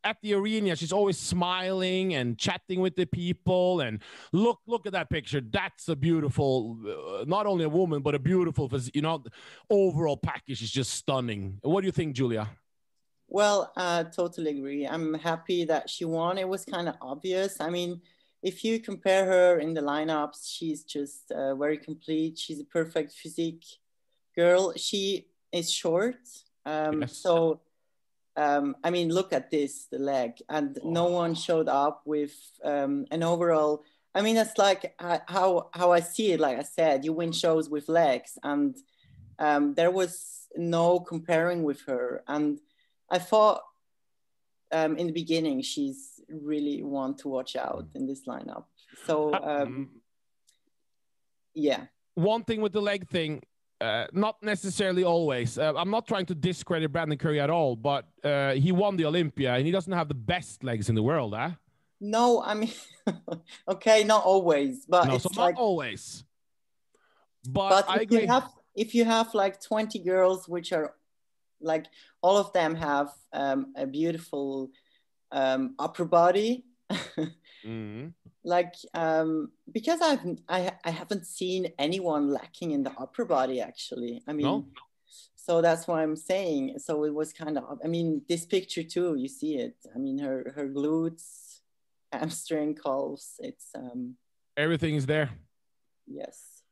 at the arena, she's always smiling and chatting with the people. And look at that picture. That's a beautiful, not only a woman, but a beautiful, you know, overall package is just stunning. What do you think, Julia? Well, totally agree. I'm happy that she won. It was kind of obvious. I mean, if you compare her in the lineups, she's just very complete. She's a perfect physique girl. She is short. Yes. So, I mean, look at this, the leg. And no one showed up with an overall. I mean, that's like how I see it. Like I said, you win shows with legs. And there was no comparing with her. And I thought in the beginning, she's really one to watch out in this lineup. So, yeah. One thing with the leg thing, not necessarily always. I'm not trying to discredit Brandon Curry at all, but he won the Olympia and he doesn't have the best legs in the world, huh? No, I mean, okay, not always, but no, it's so like, not always. But I if agree. If you have like 20 girls, which are like all of them have a beautiful upper body, like because I haven't seen anyone lacking in the upper body actually. I mean, No? So that's why I'm saying. So it was kind of. I mean, this picture too. You see it. I mean, her glutes, hamstring, calves. It's Everything is there. yes.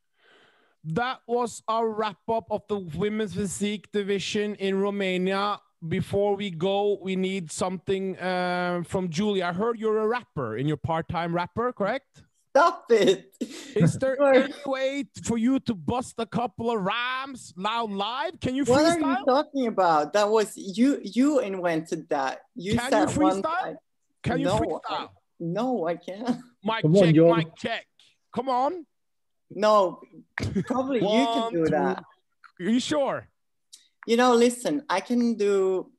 That was our wrap up of the women's physique division in Romania. Before we go, we need something from Julia. I heard you're a rapper in your part-time rapper, correct? Stop it. Is there any way for you to bust a couple of rhymes loud live? Can you freestyle? What are you talking about? That was you invented that. Can you freestyle? Can you freestyle? No, I can't. Mic check. Come on. No, probably you can do that. Are you sure? You know, listen, I can do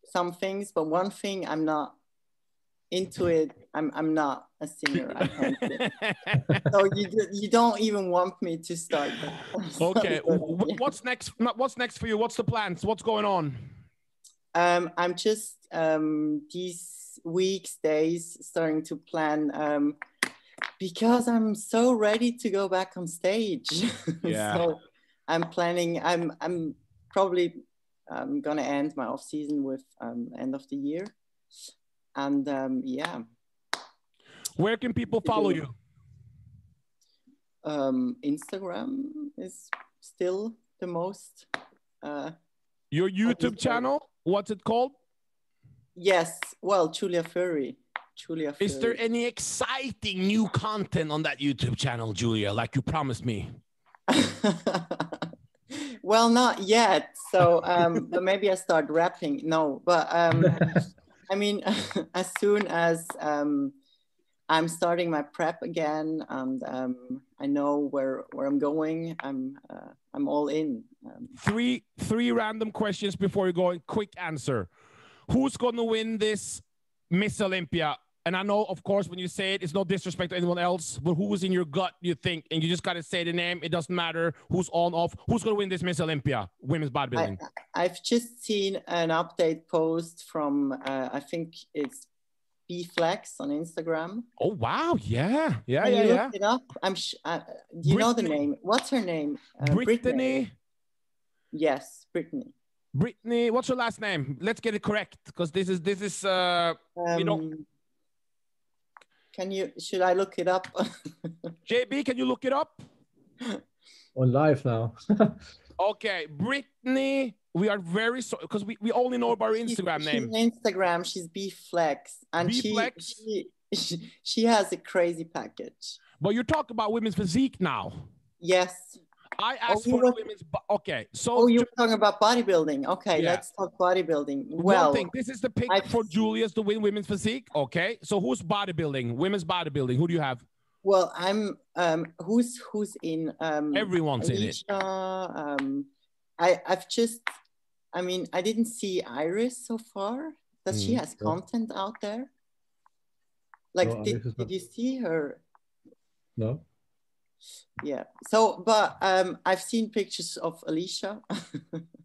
some things, but one thing I'm not into it. I'm not a singer. I can't sing. So you don't even want me to start that. Okay. What's next? What's next for you? What's the plans? What's going on? I'm just these weeks, days starting to plan because I'm so ready to go back on stage. Yeah. So I'm planning. I'm probably gonna end my off season with end of the year, and yeah. Where can people follow you? Instagram is still the most. Your YouTube channel? What's it called? Yes. Well, Julia Föry. Is there any exciting new content on that YouTube channel, Julia, like you promised me? Well, not yet. So, but maybe I start rapping. No, but I mean, as soon as I'm starting my prep again, and I know where I'm going, I'm all in. Three random questions before you're going. Quick answer. Who's going to win this Miss Olympia? And I know, of course, when you say it, it's no disrespect to anyone else, but who's in your gut, you think? And you just got to say the name. It doesn't matter who's on, off. Who's going to win this Miss Olympia, women's bodybuilding? I've just seen an update post from, I think it's B-Flex on Instagram. Oh, wow. Yeah. Can you look it up? Do you know the name? What's her name? Brittany. Yes, Brittany. Brittany, what's her last name? Let's get it correct, because this is you know. Should I look it up? JB, can you look it up? On live now. Okay, Brittany, we are very sorry because we only know about her Instagram name. She's Instagram, she's B-Flex. And she has a crazy package. But you're talking about women's physique now. Yes. I asked for women's. Okay, so. Oh, you're talking about bodybuilding. Okay, let's talk bodybuilding. Well, one thing, this is the pick for Julius to win women's physique. Okay, so who's bodybuilding? Women's bodybuilding. Who do you have? Well, I'm. Who's in? Everyone's Alicia, in it. I've just. I mean, I didn't see Iris so far. Does she has content out there? Like, no, did you see her? No. Yeah. So, but I've seen pictures of Alicia.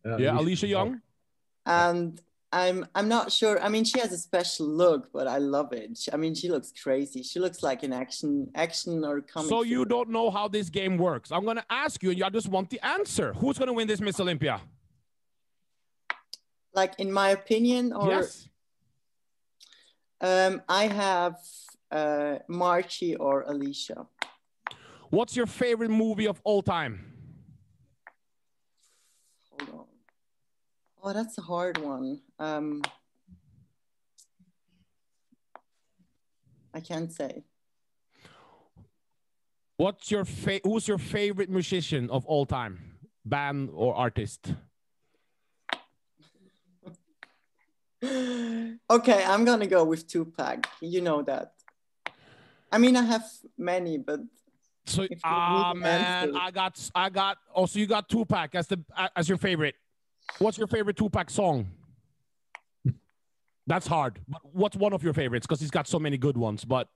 Yeah, Alicia Young. And I'm not sure. I mean, she has a special look, but I love it. I mean, she looks crazy. She looks like an action or comic. So you don't know how this game works. I'm gonna ask you, and I just want the answer. Who's gonna win this Miss Olympia? Like, in my opinion, or yes. I have Marchie or Alicia. What's your favorite movie of all time? Hold on. Oh, that's a hard one. I can't say. Who's your favorite musician of all time? Band or artist? Okay, I'm gonna go with Tupac. You know that. I mean, I have many, but so man, I got. Oh, so you got Tupac as your favorite. What's your favorite Tupac song? That's hard. But what's one of your favorites? Because he's got so many good ones. But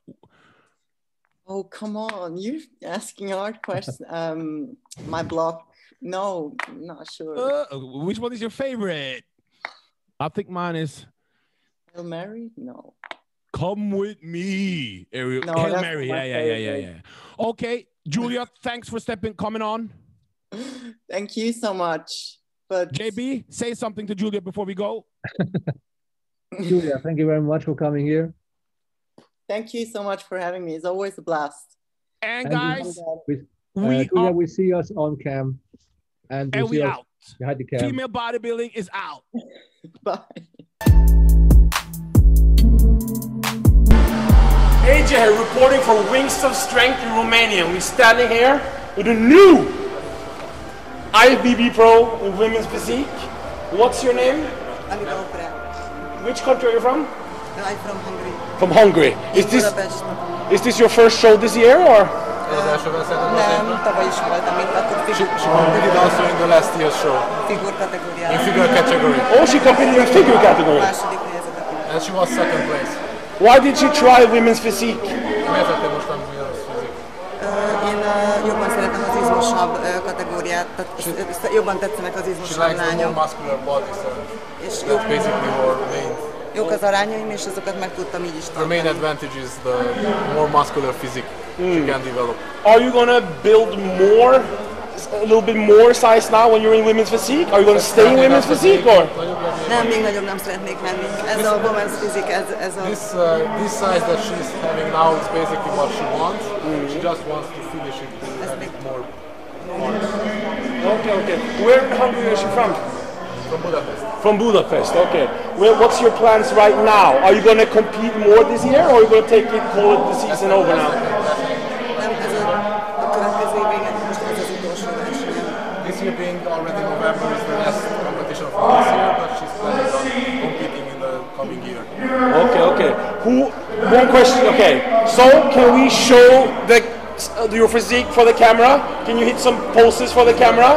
oh, come on, you're asking hard questions. My block. No, I'm not sure. Which one is your favorite? I think mine is Hail Mary. No. Come with me. Hail Mary. Yeah. Okay, Julia, thanks for coming on. Thank you so much. But JB, say something to Julia before we go. Julia, thank you very much for coming here. Thank you so much for having me. It's always a blast. And guys, Julia, we see us on cam. And we out. Behind the cam. Female bodybuilding is out. Bye. AJ reporting for Wings of Strength in Romania. We're standing here with a new IFBB Pro in women's physique. What's your name? Which country are you from? I'm from Hungary. From Hungary. Is this your first show this year or? Nem, tavaly is voltam itt, akkor She competed also in the last year's show. Figure kategóriában. In figure category. Oh, she competed in figure category. Második helyezettet. And she was second place. Why did she try women's physique? Miért tettél most a women's physique? Én jobban szeretem az izmosabb kategóriát, tehát jobban tetszenek az izmosabb lányok. She likes the more muscular bodies, és that's basically her main. Jók az arányaim, és azokat meg tudtam így is Her main advantage is the more muscular physique she can develop. Are you gonna build more, a little bit more size now when you're in women's physique? Are you gonna stay in women's physique or? Nem, még nagyobb nem szeretnék lenni. Ez a women's physique, ez a... This size that she's having now is basically what she wants. She just wants to finish it a bit more. Okay. Where in Hungary is she from? From Budapest. From Budapest, okay. Well, what's your plans right now? Are you going to compete more this year, or are you going to call it the season over now? Nem, ez a következő évben most ez az utolsó versenyem. This year being already November is the last competition for this year, but she's planning on competing in the coming year. Okay. One question, okay. So, can we show your physique for the camera? Can you hit some poses for the camera?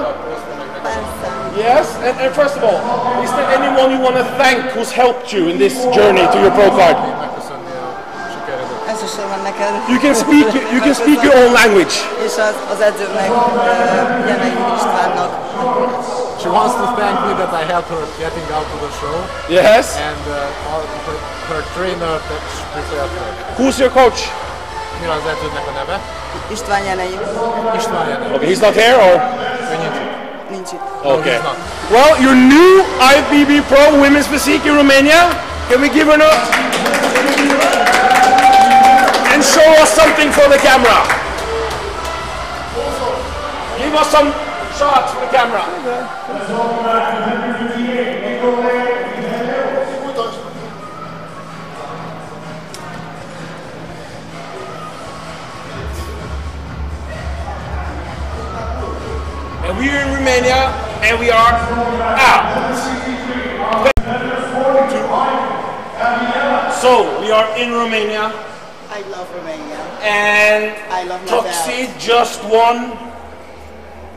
Yes, and first of all, is there anyone you want to thank who's helped you in this journey to your pro card? Elsősorban neked. You can speak your own language. És az edzőknek, Jenei Istvánnak. She wants to thank me that I helped her getting out to the show. Yes. And her trainer that prepared her. Who's your coach? Mi az edzőnek a neve? István Jenei. István Jenei. Okay, he's not here or? Nincs itt. Okay. Well, your new IFBB Pro Women's Physique in Romania. Can we give her a and show us something for the camera? Give us shots for the camera. And we are in Romania, and we are out. So we are in Romania. I love Romania. And I love my Toxie just won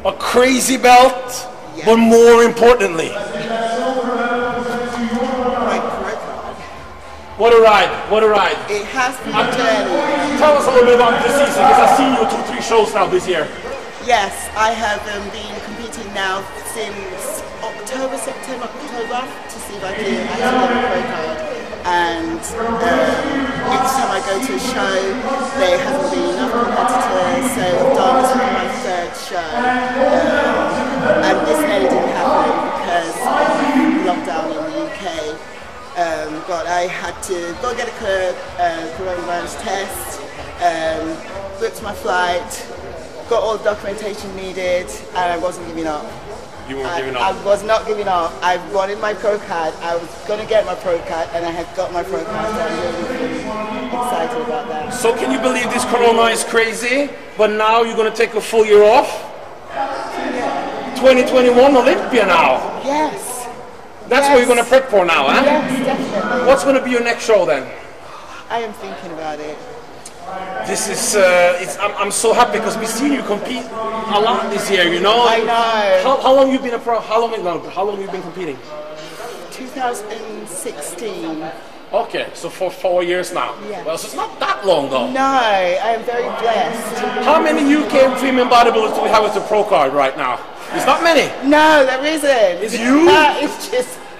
a crazy belt, but more importantly, what a ride! What a ride! It has been a journey. Tell us a little bit about this season, because I've seen you 2-3 shows now this year. Yes, I have been competing now since September, October, to see if I can actually get a pro card. And each time I go to a show, there hasn't been enough competitors, so I've done this for my third show. And this nearly didn't happen because of lockdown in the UK. But I had to go get a coronavirus test, booked my flight, got all the documentation needed, and I wasn't giving up. You weren't giving up? I was not giving up. I wanted my pro card. I was going to get my pro card, and I had got my pro card, so I'm really excited about that. So can you believe this corona is crazy, but now you're going to take a full year off? Yeah. 2021 Olympia now. Yes. That's what you're going to prep for now, huh? Yes, definitely. What's going to be your next show then? I am thinking about it. This is, I'm so happy because we've seen you compete a lot this year, you know? I know. How long have you been a pro? How long have you been competing? 2016. Okay, so for 4 years now. Yeah. Well, so it's not that long though. No, I am very blessed. How many UK female bodybuilders do we have with the pro card right now? It's not many. No, there isn't. It's you?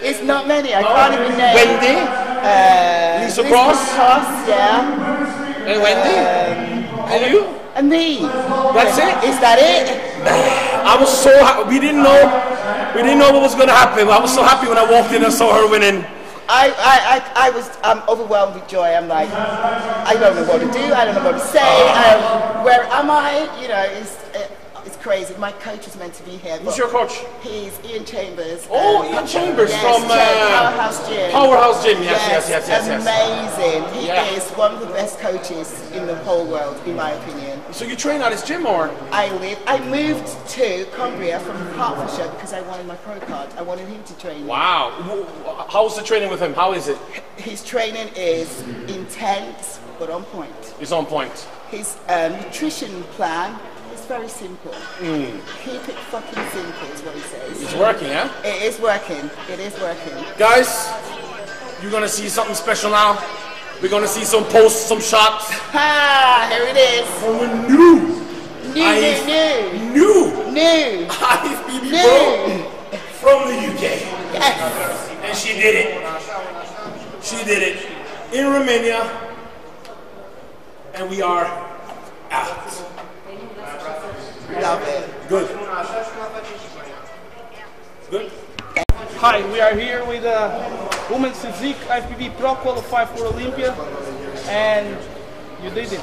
It's not many. I can't even name. Wendy? Lisa Cross? Yeah. And Wendy? And you? And me. That's it? Is that it? I was so happy. We didn't know what was going to happen. I was so happy when I walked in and saw her winning. I'm overwhelmed with joy. I'm like, I don't know what to do. I don't know what to say. Where am I? You know, it's crazy. My coach is meant to be here. Who's your coach? He's Ian Chambers. Oh, Ian Chambers yes, from Powerhouse Gym. Powerhouse Gym, yes. Amazing. He is one of the best coaches in the whole world, in my opinion. So you train at his gym, or? I moved to Cumbria from Hertfordshire because I wanted my pro card. I wanted him to train me. Wow. How's the training with him? How is it? His training is intense, but on point. It's on point. His nutrition plan is very simple. Keep it fucking simple is what he says. It's working, yeah? It is working. It is working. Guys, you're going to see something special now. We're going to see some posts, some shots. Ha! Here it is. From a new IFBB pro from the UK. Yes. And she did it. She did it in Romania. And we are out. Love it. Good. Good. Hi, we are here with Women's Physique FBB Pro qualified for Olympia, and you did it.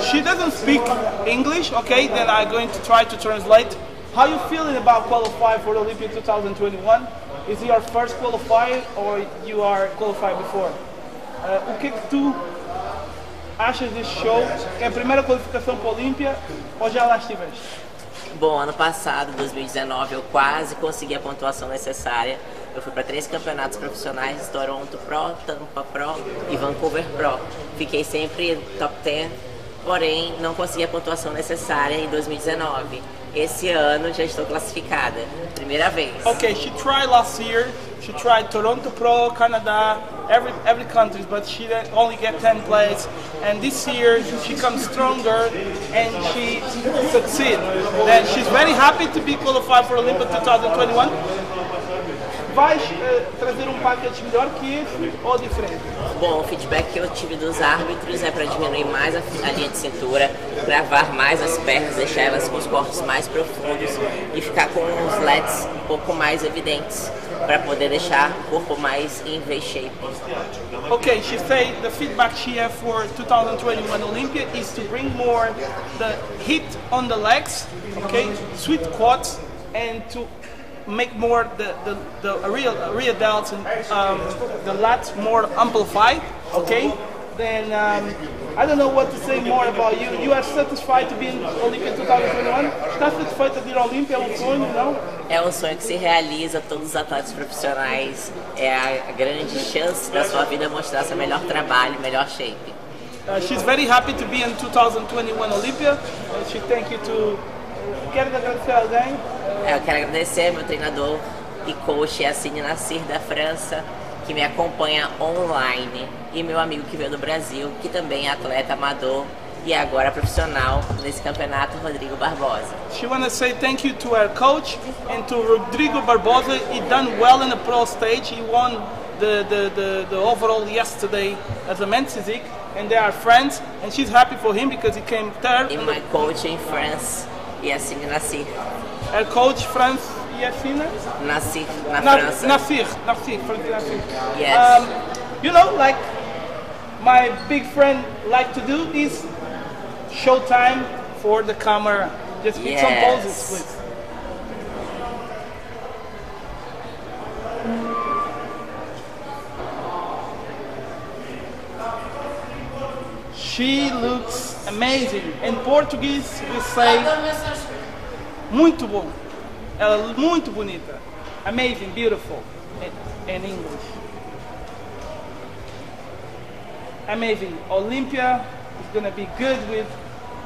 She doesn't speak English, okay, then I'm going to try to translate. How you feeling about qualifying for Olympia 2021? Is it your first qualifier or you are qualified before? O que tu achas desse show? É a primeira qualificação para a Olympia ou já lá estiveste? Bom, ano passado, 2019, eu quase consegui a pontuação necessária. Eu fui para 3 campeonatos profissionais, Toronto Pro, Tampa Pro e Vancouver Pro. Fiquei sempre top 10, porém não consegui a pontuação necessária em 2019. Esse ano já estou classificada, primeira vez. Okay, she tried last year. She tried Toronto Pro, Canada, every country, but she only get 10th place. And this year she comes stronger and she succeeds. And she's very happy to be qualified for Olympia 2021. Vais trazer package melhor que esse ou diferente? Bom, o feedback que eu tive dos árbitros é para diminuir mais a linha de cintura, gravar mais as pernas, deixar elas com os cortes mais profundos e ficar com os LEDs um pouco mais evidentes para poder deixar o corpo mais in V-shape. Okay, she said the feedback she has for 2021 Olympia is to bring more the heat on the legs, okay, sweet quads, and to make more the rear delts and the lats more amplified, okay? Then I don't know what to say more about you. You are satisfied to be in Olympia 2021? Está satisfeito de ir à Olympia? É um sonho, não? É um sonho que se realiza, todos os atletas profissionais. É a grande chance da sua vida mostrar seu melhor trabalho, melhor shape. She's very happy to be in 2021 Olympia. She thank you to... Quer agradecer a alguém? Eu quero agradecer meu treinador e coach Yassine Nassir da França, que me acompanha online, e meu amigo que veio do Brasil, que também é atleta amador e agora profissional nesse campeonato, Rodrigo Barbosa. She want to say thank you to her coach and to Rodrigo Barbosa. He done well in the pro stage. He won the overall yesterday as a men's physique, and they are friends, and she's happy for him because he came third. E my coach in France, Yassine Nassir. Her coach France Yassine? Nassir, na França. Nassir. Yes. You know, like my big friend like to do is show time for the camera. Just pick some poses, please. She looks amazing. In Portuguese, we say muito bom. Ela é muito bonita. Amazing, beautiful. In English. Amazing. Olympia is going to be good with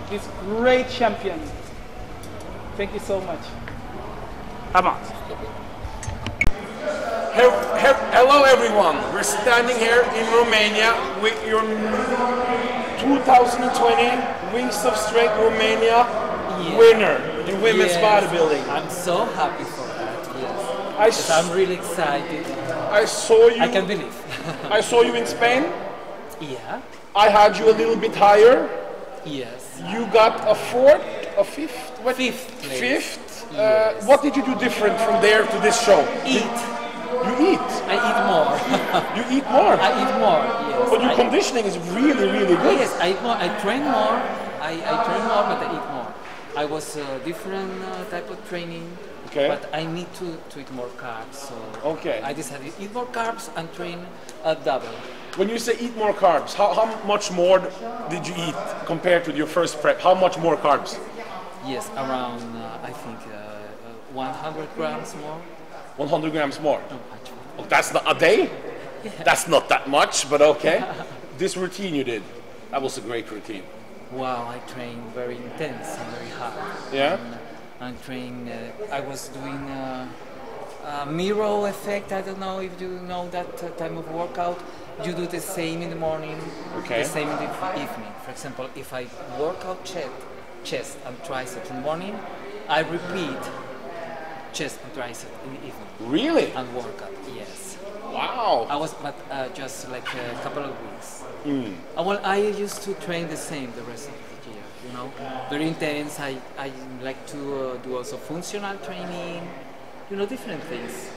this great champion. Thank you so much. Vamos. Hello everyone, we're standing here in Romania with your 2020 Wings of Strength Romania winner in women's bodybuilding. I'm so happy for that, yes. I'm really excited. I saw you. I can believe. I saw you in Spain. Yeah. I had you a little bit higher. Yes. You got a fourth, a fifth? What? Fifth. Fifth? Yes. What did you do different from there to this show? Eat. You eat? I eat more. You eat more? I eat more, yes. But your conditioning is really, really good. Yes, I eat more. I train more. I train more, but I eat more. I was different type of training, but I need to eat more carbs. So I decided to eat more carbs and train double. When you say eat more carbs, how much more did you eat compared to your first prep? How much more carbs? Yes, around I think 100 grams more. 100 grams more? Not much. Oh, that's not a day? Yeah. That's not that much, but okay. This routine you did, that was a great routine. Wow, I trained very intense and very hard. Yeah? And train, I was doing mirror effect. I don't know if you know that type of workout. You do the same in the morning, the same in the evening. For example, if I work out chest and triceps in the morning, I repeat chest and tricep in the evening. Really? And workout, yes. Wow. I was, but just like a couple of weeks. Well, I used to train the same the rest of the year, you know. Very intense. I like to do also functional training, you know, different things.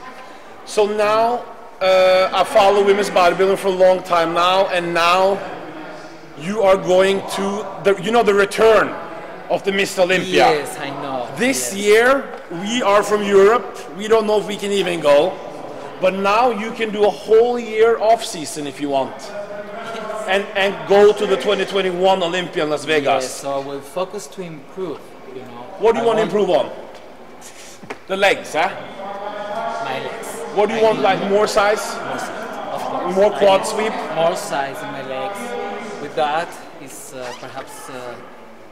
So now, I follow women's bodybuilding for a long time now, and now you are going to, the return of the Miss Olympia. Yes, I know. This year, we are from Europe. We don't know if we can even go. But now you can do a whole year off season if you want. And go to the 2021 Olympia in Las Vegas. Yes, so we'll focus to improve, you know. What do you want to improve on? The legs, huh? My legs. What do you want, like more size? More size, of course. More quad sweep? More size in my legs. With that, is perhaps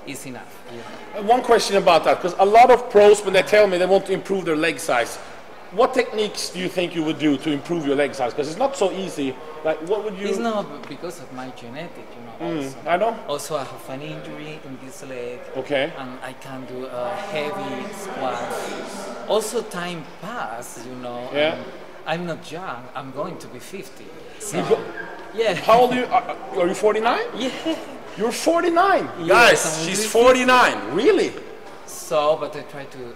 is enough. Yeah. One question about that, because a lot of pros, when they tell me they want to improve their leg size, what techniques do you think you would do to improve your leg size? Because it's not so easy. Like, what would you? It's not because of my genetic, you know. Also. I know. Also, I have an injury in this leg. Okay. And I can do heavy squats. Also, time pass, you know. Yeah. I'm not young. I'm going to be 50. So, yeah. How old are you? Are you 49? Yeah. You're 49. Yes, guys, she's 49. Really? So, but I try to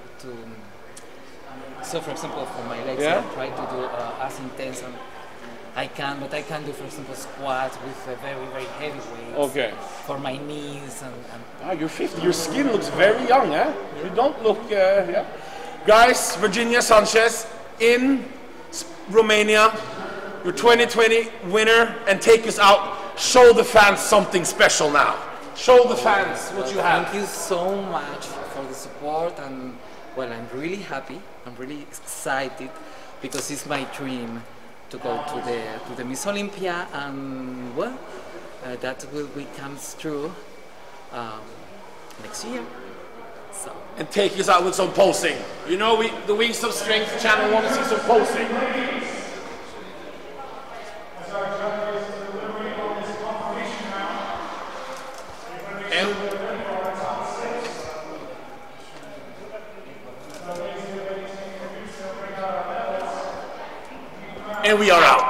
so for example, for my legs, I try to do as intense as I can, but I can do, for example, squats with very, very heavy weights. Okay. For my knees and you're 50. Your skin looks very young, eh? You don't look, Guys, Virginia Sanchez in Romania, your 2020 winner, and take us out. Show the fans something special now. Show the fans what you have. Thank you so much for the support, and well, I'm really happy. I'm really excited because it's my dream to go to the Miss Olympia, and well, that will come true next year. So. And take us out with some posing. You know, the Wings of Strength channel want to see some posing. And we are out.